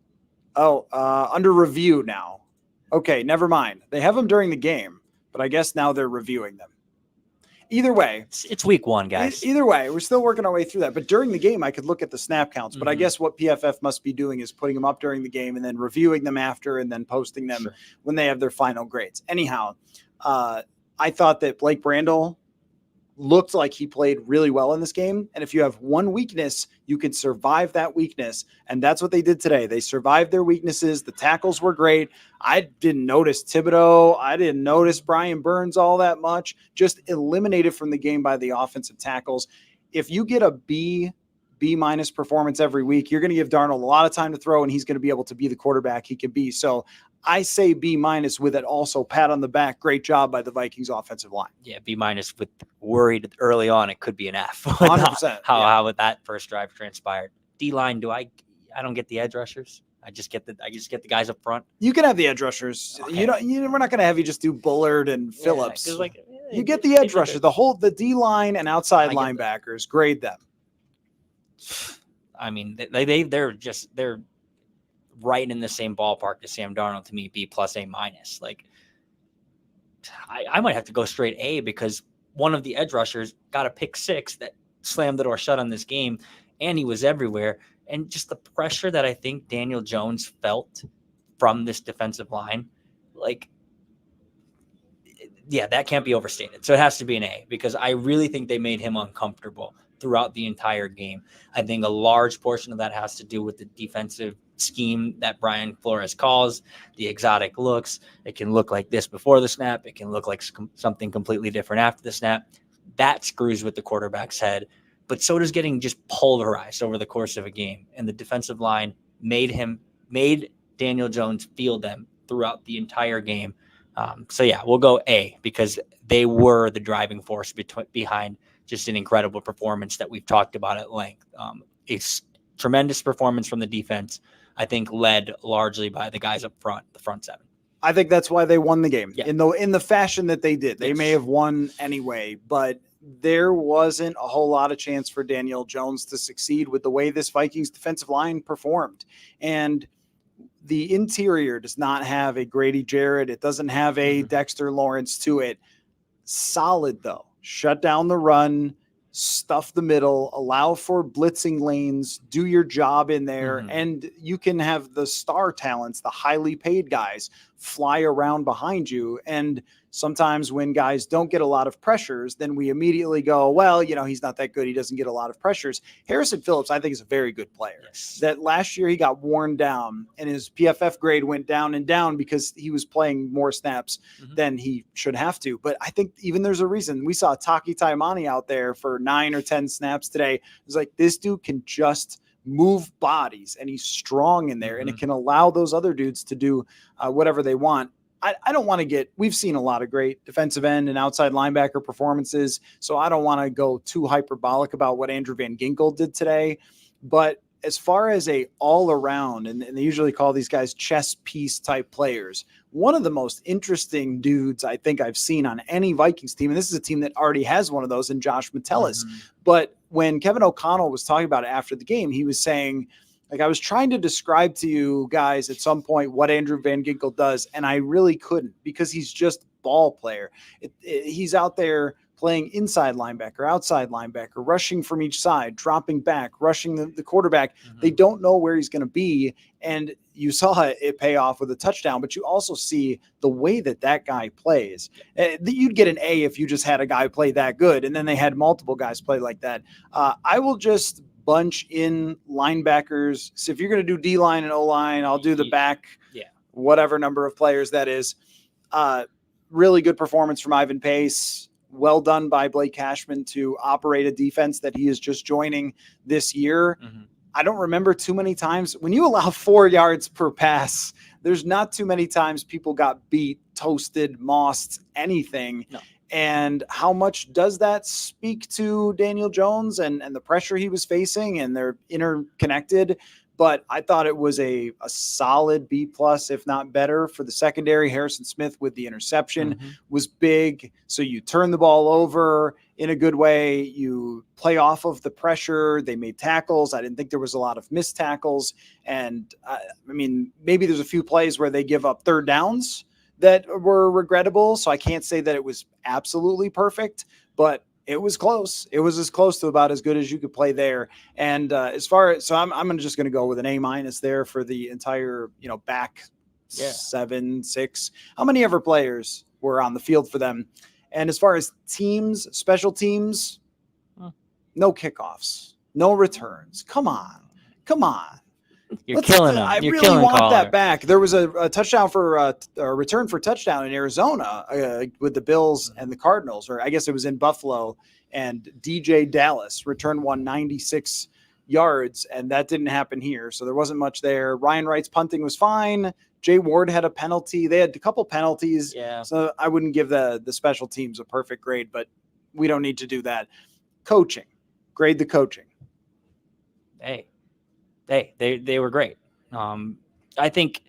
Oh, under review now. Okay, never mind. They have them during the game, but I guess now they're reviewing them. Either way, it's week one, guys. Either way, we're still working our way through that. But during the game, I could look at the snap counts. But I guess what PFF must be doing is putting them up during the game and then reviewing them after and then posting them when they have their final grades. Anyhow, I thought that Blake Brandel looked like he played really well in this game. And if you have one weakness, you can survive that weakness. And that's what they did today. They survived their weaknesses. The tackles were great. I didn't notice Thibodeau. I didn't notice Brian Burns all that much. Just eliminated from the game by the offensive tackles. If you get a B minus performance every week, you're going to give Darnold a lot of time to throw, and he's going to be able to be the quarterback he can be. So I say B minus with it also pat on the back. Great job by the Vikings offensive line. Yeah, B minus with worried early on it could be an F. 100%. How that first drive transpired. D line, I don't get the edge rushers. I just get the guys up front. You can have the edge rushers. Okay. We're not going to have you just do Bullard and Phillips. You get the edge rushers. The D line and outside linebackers. Grade them. I mean, they're right in the same ballpark as Sam Darnold to me, B plus A minus. Like, I might have to go straight A because one of the edge rushers got a pick six that slammed the door shut on this game, and he was everywhere. And just the pressure that I think Daniel Jones felt from this defensive line, like, yeah, that can't be overstated. So it has to be an A because I really think they made him uncomfortable throughout the entire game. I think a large portion of that has to do with the defensive scheme that Brian Flores calls, the exotic looks. It can look like this before the snap. It can look like something completely different after the snap. That screws with the quarterback's head. But so does getting just pulverized over the course of a game. And the defensive line made Daniel Jones feel them throughout the entire game. So yeah, we'll go A because they were the driving force behind just an incredible performance that we've talked about at length. It's tremendous performance from the defense, I think, led largely by the guys up front, the front seven. I think that's why they won the game in the fashion that they did. They may have won anyway, but there wasn't a whole lot of chance for Daniel Jones to succeed with the way this Vikings defensive line performed. And the interior does not have a Grady Jarrett. It doesn't have a Dexter Lawrence to it. Solid, though. Shut down the run, stuff the middle, allow for blitzing lanes, do your job in there, and you can have the star talents, the highly paid guys, fly around behind you. And sometimes when guys don't get a lot of pressures, then we immediately go, well, he's not that good. He doesn't get a lot of pressures. Harrison Phillips, I think, is a very good player. Yes. That last year he got worn down and his PFF grade went down and down because he was playing more snaps than he should have to. But I think even there's a reason. We saw Taki Taimani out there for 9 or 10 snaps today. It was like, this dude can just move bodies and he's strong in there and it can allow those other dudes to do whatever they want. I don't want to we've seen a lot of great defensive end and outside linebacker performances, so I don't want to go too hyperbolic about what Andrew Van Ginkel did today. But as far as a all around, and they usually call these guys chess piece type players, one of the most interesting dudes I think I've seen on any Vikings team, and this is a team that already has one of those in Josh Metellus. But when Kevin O'Connell was talking about it after the game, he was saying, like, I was trying to describe to you guys at some point what Andrew Van Ginkel does, and I really couldn't because he's just ball player. He's out there playing inside linebacker, outside linebacker, rushing from each side, dropping back, rushing the quarterback. They don't know where he's going to be, and you saw it pay off with a touchdown, but you also see the way that guy plays. You'd get an A if you just had a guy play that good, and then they had multiple guys play like that. I will just bunch in linebackers. So if you're going to do D-line and O-line, I'll do the back, whatever number of players that is. Really good performance from Ivan Pace. Well done by Blake Cashman to operate a defense that he is just joining this year. I don't remember too many times when you allow 4 yards per pass, there's not too many times people got beat toasted, mossed anything. No. And how much does that speak to Daniel Jones and the pressure he was facing, and they're interconnected? But I thought it was a solid B plus, if not better, for the secondary. Harrison Smith with the interception was big. So you turn the ball over in a good way. You play off of the pressure. They made tackles. I didn't think there was a lot of missed tackles. And I mean, maybe there's a few plays where they give up third downs that were regrettable. So I can't say that it was absolutely perfect, but it was close. It was as close to about as good as you could play there. And as far as, so I'm just going to go with an A- there for the entire, back 7, 6. How many ever players were on the field for them? And as far as teams, special teams, no kickoffs, no returns. Come on. You're killing them. I You're really killing want Coller. that back. There was a touchdown for a return for touchdown in Arizona with the Bills and the Cardinals, or I guess it was in Buffalo, and DJ Dallas returned 196 yards, and that didn't happen here. So there wasn't much there. Ryan Wright's punting was fine. Jay Ward had a penalty. They had a couple penalties. Yeah. So I wouldn't give the special teams a perfect grade, but we don't need to do that. Coaching. Grade the coaching. They were great. I think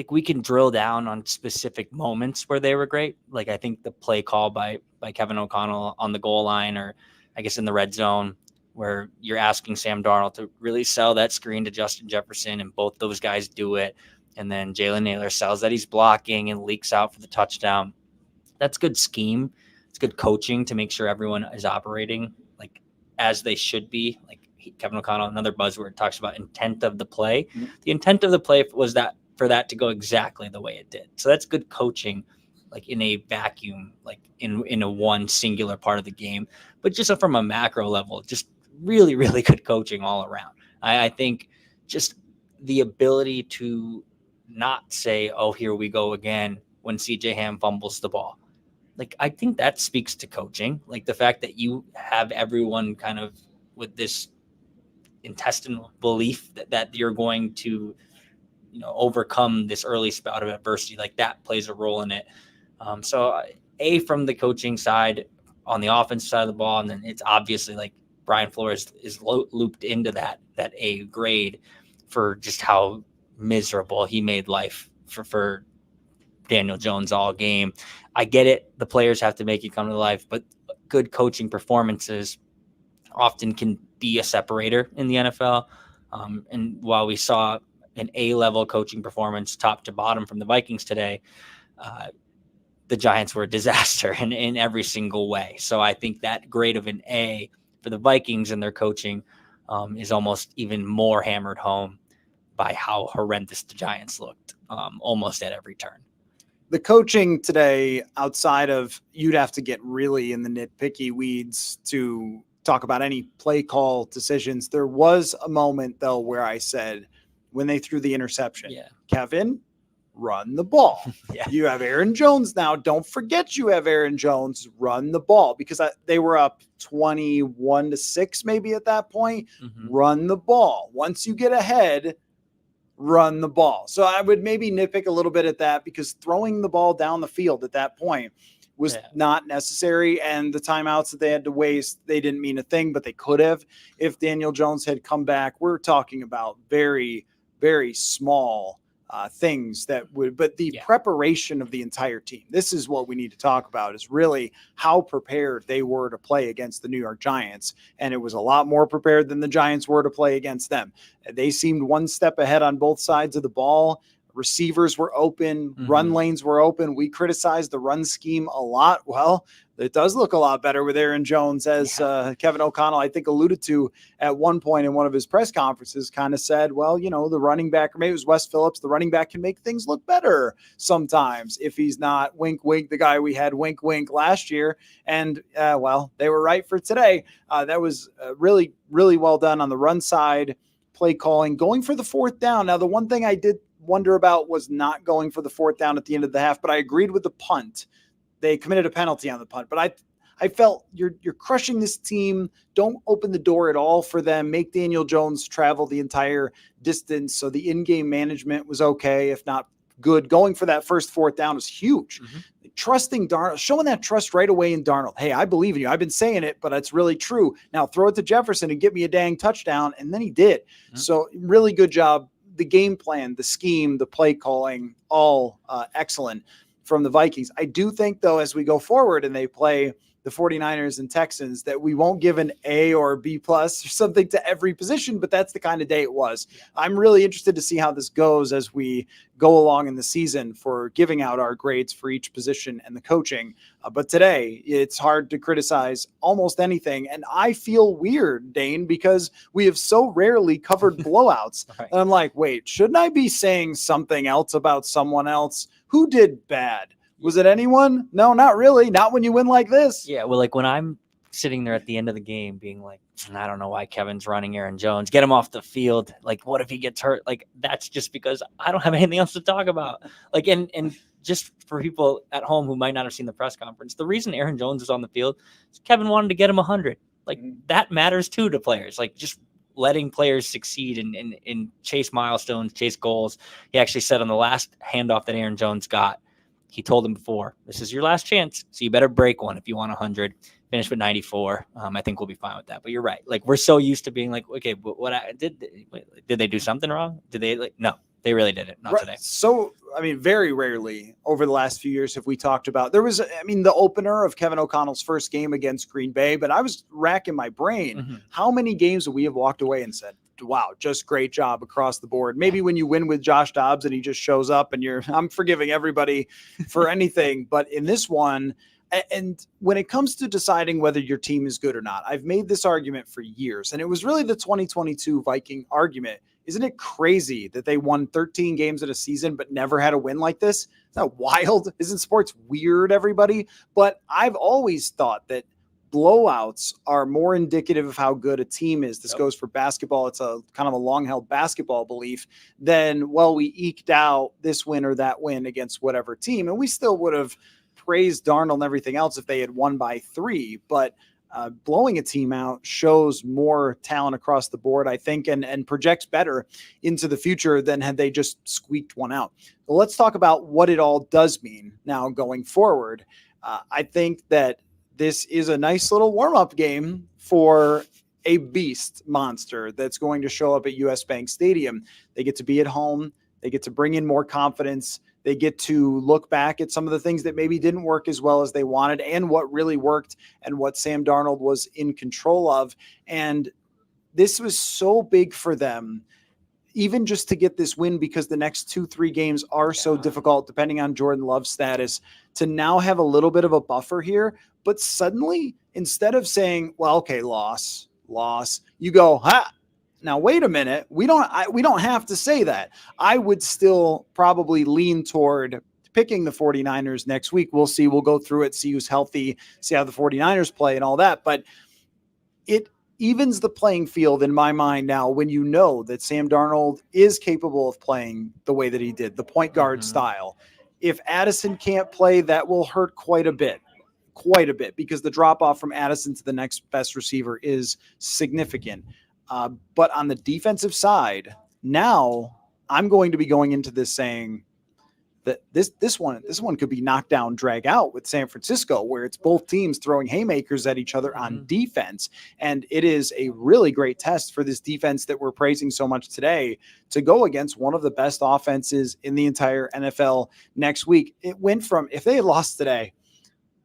we can drill down on specific moments where they were great. Like I think the play call by Kevin O'Connell on the goal line, or I guess in the red zone, where you're asking Sam Darnold to really sell that screen to Justin Jefferson, and both those guys do it. And then Jalen Naylor sells that he's blocking and leaks out for the touchdown. That's good scheme. It's good coaching to make sure everyone is operating like as they should be. Like Kevin O'Connell, another buzzword, talks about intent of the play. Mm-hmm. The intent of the play was that for that to go exactly the way it did. So that's good coaching, like in a vacuum, like in a one singular part of the game. But just from a macro level, just really, really good coaching all around. I think just the ability to not say, oh, here we go again when CJ Ham fumbles the ball. Like, I think that speaks to coaching. Like the fact that you have everyone kind of with this intestinal belief that you're going to, overcome this early spout of adversity, like that plays a role in it. So A, from the coaching side on the offense side of the ball, and then it's obviously like Brian Flores is looped into that A grade for just how miserable he made life for Daniel Jones all game. I get it. The players have to make it come to life, but good coaching performances often can be a separator in the NFL. And while we saw an A-level coaching performance top to bottom from the Vikings today, the Giants were a disaster in every single way. So I think that grade of an A for the Vikings and their coaching is almost even more hammered home by how horrendous the Giants looked almost at every turn. The coaching today, outside of you'd have to get really in the nitpicky weeds to talk about any play call decisions. There was a moment, though, where I said, when they threw the interception, Kevin, run the ball. You have Aaron Jones now. Don't forget you have Aaron Jones. Run the ball, because they were up 21-6 maybe at that point. Run the ball. Once you get ahead, run the ball. So I would maybe nitpick a little bit at that, because throwing the ball down the field at that point was not necessary. And the timeouts that they had to waste, they didn't mean a thing, but they could have. If Daniel Jones had come back, we're talking about very, very small things that would, but the preparation of the entire team. This is what we need to talk about, is really how prepared they were to play against the New York Giants. And it was a lot more prepared than the Giants were to play against them. They seemed one step ahead on both sides of the ball. Receivers were open, run lanes were open. We criticized the run scheme a lot. Well, it does look a lot better with Aaron Jones, as Kevin O'Connell, I think, alluded to at one point in one of his press conferences, kind of said, well, the running back, or maybe it was Wes Phillips, the running back can make things look better sometimes if he's not wink, wink, the guy we had wink, wink last year. And well, they were right for today. That was really, really well done on the run side, play calling, going for the fourth down. Now, the one thing I did wonder about was not going for the fourth down at the end of the half, but I agreed with the punt. They committed a penalty on the punt, but I felt you're crushing this team. Don't open the door at all for them. Make Daniel Jones travel the entire distance. So the in-game management was okay, if not good. Going for that first fourth down was huge. Trusting Darnold, showing that trust right away in Darnold. Hey, I believe in you. I've been saying it, but it's really true. Now throw it to Jefferson and get me a dang touchdown. And then he did. So really good job. The game plan, the scheme, the play calling, all excellent from the Vikings. I do think, though, as we go forward and they play the 49ers and Texans, that we won't give an A or B plus or something to every position, but that's the kind of day it was. I'm really interested to see how this goes as we go along in the season for giving out our grades for each position and the coaching. But today it's hard to criticize almost anything. And I feel weird, Dane, because we have so rarely covered blowouts. Right. And I'm like, wait, shouldn't I be saying something else about someone else? Who did bad? Was it anyone? No, not really. Not when you win like this. Yeah, well, like when I'm sitting there at the end of the game being like, I don't know why Kevin's running Aaron Jones. Get him off the field. Like, what if he gets hurt? Like, that's just because I don't have anything else to talk about. Like, and just for people at home who might not have seen the press conference, the reason Aaron Jones is on the field is Kevin wanted to get him 100. Like, that matters too to players. Like, just letting players succeed and chase milestones, chase goals. He actually said on the last handoff that Aaron Jones got, he told him before, this is your last chance, so you better break one if you want 100. Finish with 94. I think we'll be fine with that. But you're right. Like, we're so used to being like, okay, but did they do something wrong? Did they no, they really didn't. Not today. So, I mean, very rarely over the last few years have we talked about, there was, I mean, the opener of Kevin O'Connell's first game against Green Bay, but I was racking my brain. How many games that we have walked away and said, wow, just great job across the board. Maybe when you win with Josh Dobbs and he just shows up and I'm forgiving everybody for anything. But in this one, and when it comes to deciding whether your team is good or not, I've made this argument for years, and it was really the 2022 Viking argument. Isn't it crazy that they won 13 games in a season but never had a win like this? Isn't that wild? Isn't sports weird, everybody? But I've always thought that blowouts are more indicative of how good a team is. This goes for basketball. It's a kind of a long-held basketball belief. Then, well, we eked out this win or that win against whatever team, and we still would have praised Darnold and everything else if they had won by 3. But blowing a team out shows more talent across the board, I think, and projects better into the future than had they just squeaked one out. But let's talk about what it all does mean now going forward. I think that this is a nice little warm-up game for a beast monster that's going to show up at US Bank Stadium. They get to be at home. They get to bring in more confidence. They get to look back at some of the things that maybe didn't work as well as they wanted and what really worked and what Sam Darnold was in control of. And this was so big for them, even just to get this win, because the next 2-3 games are so difficult, depending on Jordan Love's status, to now have a little bit of a buffer here. But suddenly, instead of saying, well, okay, loss, you go, now wait a minute. We don't have to say that. I would still probably lean toward picking the 49ers next week. We'll see. We'll go through it, see who's healthy, see how the 49ers play and all that. But it evens the playing field in my mind now when you know that Sam Darnold is capable of playing the way that he did, the point guard style. If Addison can't play, that will hurt quite a bit, because the drop off from Addison to the next best receiver is significant. But on the defensive side, now I'm going to be going into this saying that this one could be knocked down, drag out with San Francisco, where it's both teams throwing haymakers at each other on defense. And it is a really great test for this defense that we're praising so much today to go against one of the best offenses in the entire NFL next week. It went from, if they had lost today,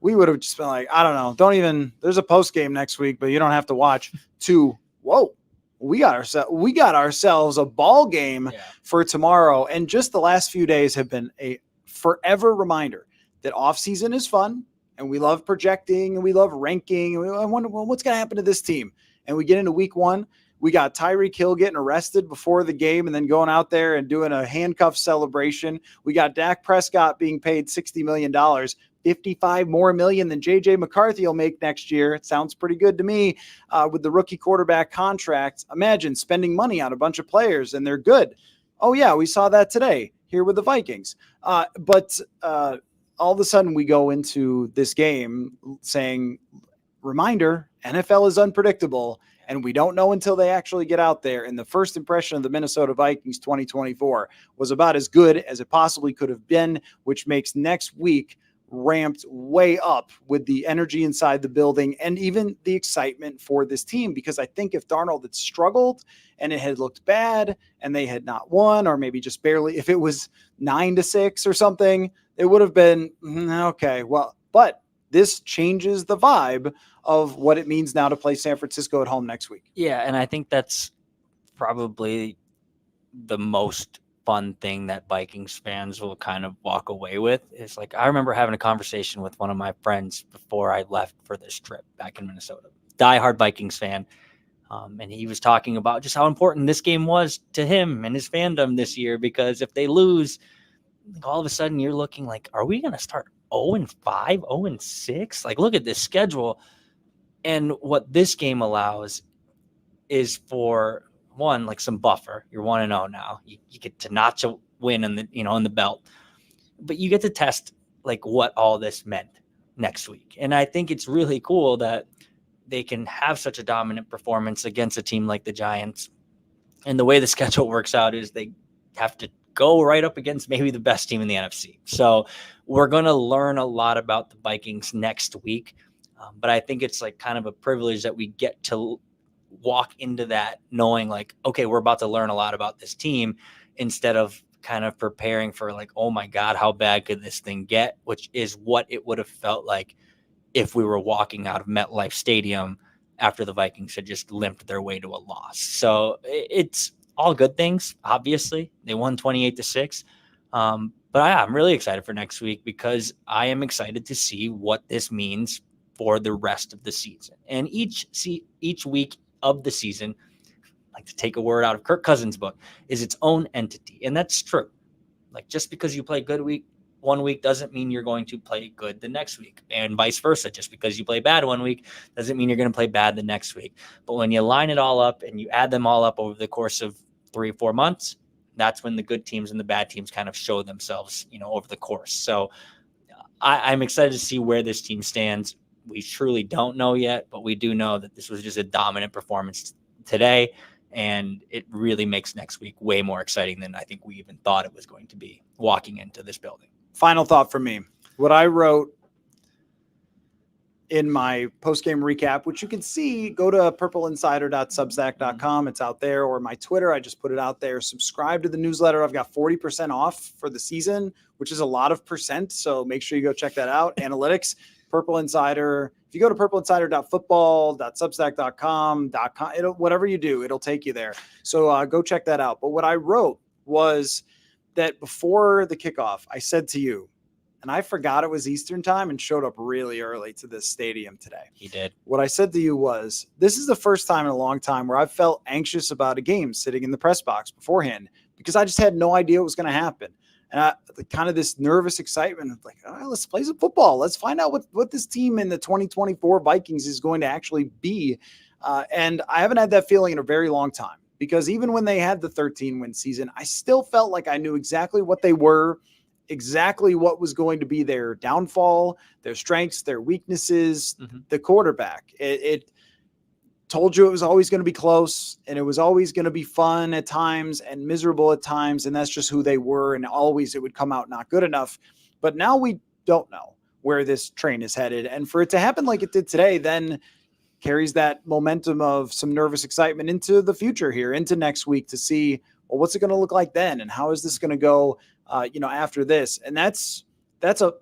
we would have just been like, I don't know, there's a post game next week, but you don't have to watch, to, whoa, we got ourselves a ball game for tomorrow. And just the last few days have been a forever reminder that offseason is fun, and we love projecting and we love ranking. And I wonder, well, what's going to happen to this team? And we get into week 1. We got Tyreek Hill getting arrested before the game and then going out there and doing a handcuff celebration. We got Dak Prescott being paid $60 million. 55 more million than JJ McCarthy will make next year. It sounds pretty good to me with the rookie quarterback contract. Imagine spending money on a bunch of players and they're good. Oh yeah, we saw that today here with the Vikings. But all of a sudden we go into this game saying reminder, NFL is unpredictable, and we don't know until they actually get out there. And the first impression of the Minnesota Vikings 2024 was about as good as it possibly could have been, which makes next week ramped way up with the energy inside the building and even the excitement for this team. Because I think if Darnold had struggled and it had looked bad and they had not won, or maybe just barely, if it was 9-6 or something, it would have been okay. Well, but this changes the vibe of what it means now to play San Francisco at home next week. Yeah, and I think that's probably the most fun thing that Vikings fans will kind of walk away with. Is like, I remember having a conversation with one of my friends before I left for this trip back in Minnesota, diehard Vikings fan. And he was talking about just how important this game was to him and his fandom this year, because if they lose, all of a sudden you're looking like, are we going to start 0-5, 0-6? Like, look at this schedule. And what this game allows is for one, like some buffer. You're 1-0 now. You get to notch a win in the belt, but you get to test like what all this meant next week. And I think it's really cool that they can have such a dominant performance against a team like the Giants. And the way the schedule works out is they have to go right up against maybe the best team in the NFC. So we're going to learn a lot about the Vikings next week. But I think it's like kind of a privilege that we get to walk into that knowing like, okay, we're about to learn a lot about this team, instead of kind of preparing for like, oh my God, how bad could this thing get? Which is what it would have felt like if we were walking out of MetLife Stadium after the Vikings had just limped their way to a loss. So it's all good things. Obviously, they won 28-6. But I'm really excited for next week, because I am excited to see what this means for the rest of the season. And each week of the season, like to take a word out of Kirk Cousins' book, is its own entity. And that's true. Like, just because you play good one week doesn't mean you're going to play good the next week, and vice versa. Just because you play bad one week doesn't mean you're going to play bad the next week. But when you line it all up and you add them all up over the course of 3-4 months, that's when the good teams and the bad teams kind of show themselves, over the course. So I'm excited to see where this team stands. We truly don't know yet, but we do know that this was just a dominant performance today, and it really makes next week way more exciting than I think we even thought it was going to be walking into this building. Final thought from me. What I wrote in my post-game recap, which you can see, go to purpleinsider.substack.com. It's out there, or my Twitter. I just put it out there. Subscribe to the newsletter. I've got 40% off for the season, which is a lot of percent. So make sure you go check that out. Analytics, Purple Insider. If you go to purpleinsider.football.substack.com, whatever you do, it'll take you there. So go check that out. But what I wrote was that before the kickoff, I said to you, and I forgot it was Eastern time and showed up really early to this stadium today. He did. What I said to you was, this is the first time in a long time where I've felt anxious about a game sitting in the press box beforehand, because I just had no idea what was going to happen. And kind of this nervous excitement of like, all right, let's play some football. Let's find out what this team in the 2024 Vikings is going to actually be. And I haven't had that feeling in a very long time, because even when they had the 13-win season, I still felt like I knew exactly what they were, exactly what was going to be their downfall, their strengths, their weaknesses, the quarterback. It told you it was always going to be close, and it was always going to be fun at times and miserable at times. And that's just who they were. And always it would come out not good enough. But now we don't know where this train is headed. And for it to happen like it did today, then carries that momentum of some nervous excitement into the future here, into next week, to see, well, what's it going to look like then? And how is this going to go, after this? And that's a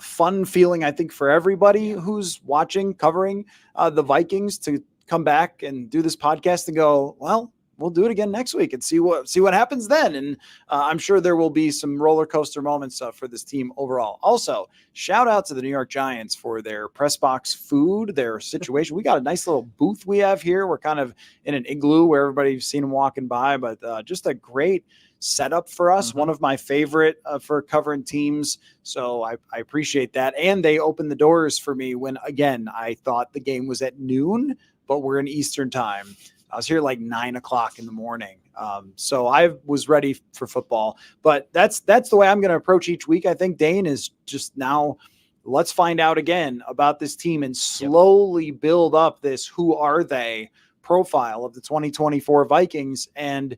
fun feeling, I think, for everybody who's watching, covering the Vikings, to come back and do this podcast and go, well, we'll do it again next week and see what happens then. And I'm sure there will be some roller coaster moments for this team overall. Also, shout out to the New York Giants for their press box food, their situation. We got a nice little booth we have here. We're kind of in an igloo where everybody's seen them walking by, but just a great setup for us. One of my favorite for covering teams. So I appreciate that. And they opened the doors for me when, again, I thought the game was at noon, but we're in Eastern time. I was here like 9 o'clock in the morning. So I was ready for football, but that's the way I'm going to approach each week. I think Dane is just now let's find out again about this team and slowly build up this who are they profile of the 2024 Vikings. And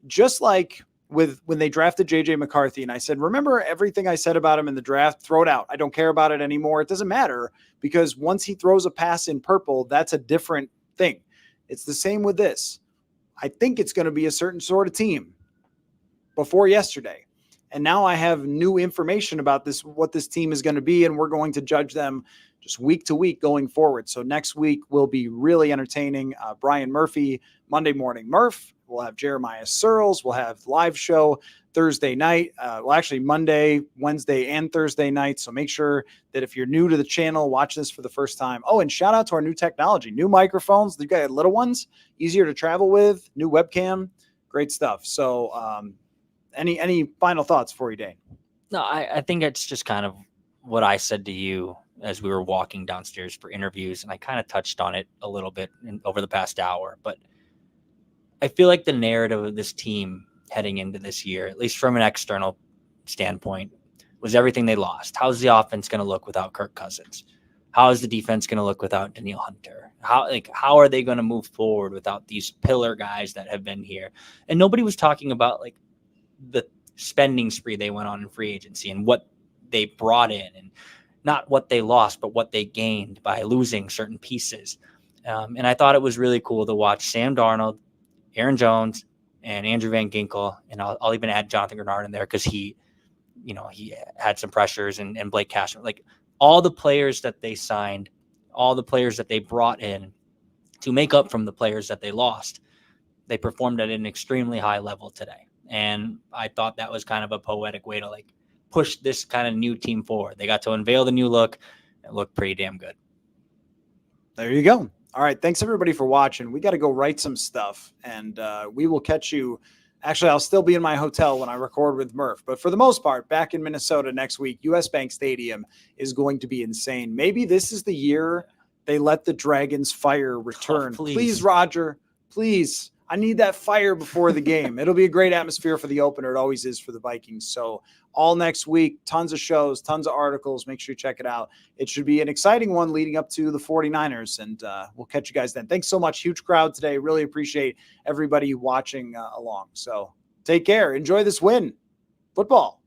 just like with when they drafted JJ McCarthy, and I said, remember everything I said about him in the draft, throw it out. I don't care about it anymore. It doesn't matter, because once he throws a pass in purple, that's a different thing. It's the same with this. I think it's going to be a certain sort of team before yesterday. And now I have new information about this, what this team is going to be, and we're going to judge them just week to week going forward. So next week will be really entertaining. Brian Murphy, Monday Morning Murph. We'll have Jeremiah Searles. We'll have live show Thursday night. Well, actually Monday, Wednesday, and Thursday night. So make sure that if you're new to the channel, watch this for the first time. Oh, and shout out to our new technology, new microphones. You got little ones, easier to travel with, new webcam, great stuff. So any final thoughts for you, Dane? No, I think it's just kind of what I said to you as we were walking downstairs for interviews, and I kind of touched on it a little bit over the past hour, but I feel like the narrative of this team heading into this year, at least from an external standpoint, was everything they lost. How's the offense going to look without Kirk Cousins? How is the defense going to look without Danielle Hunter? How are they going to move forward without these pillar guys that have been here? And nobody was talking about like the spending spree they went on in free agency and what they brought in, and not what they lost, but what they gained by losing certain pieces. And I thought it was really cool to watch Sam Darnold, Aaron Jones, and Andrew Van Ginkel, and I'll even add Jonathan Grenard in there because he had some pressures, and Blake Cashman, like all the players that they signed, all the players that they brought in to make up from the players that they lost, they performed at an extremely high level today. And I thought that was kind of a poetic way to like push this kind of new team forward. They got to unveil the new look. It looked pretty damn good. There you go. All right. Thanks everybody for watching. We got to go write some stuff, and we will catch you. Actually, I'll still be in my hotel when I record with Murph, but for the most part, back in Minnesota next week. US Bank Stadium is going to be insane. Maybe this is the year they let the Dragons fire return. Oh, please, Roger, please. I need that fire before the game. It'll be a great atmosphere for the opener. It always is for the Vikings. So all next week, tons of shows, tons of articles. Make sure you check it out. It should be an exciting one leading up to the 49ers, and we'll catch you guys then. Thanks so much. Huge crowd today. Really appreciate everybody watching along. So take care. Enjoy this win. Football.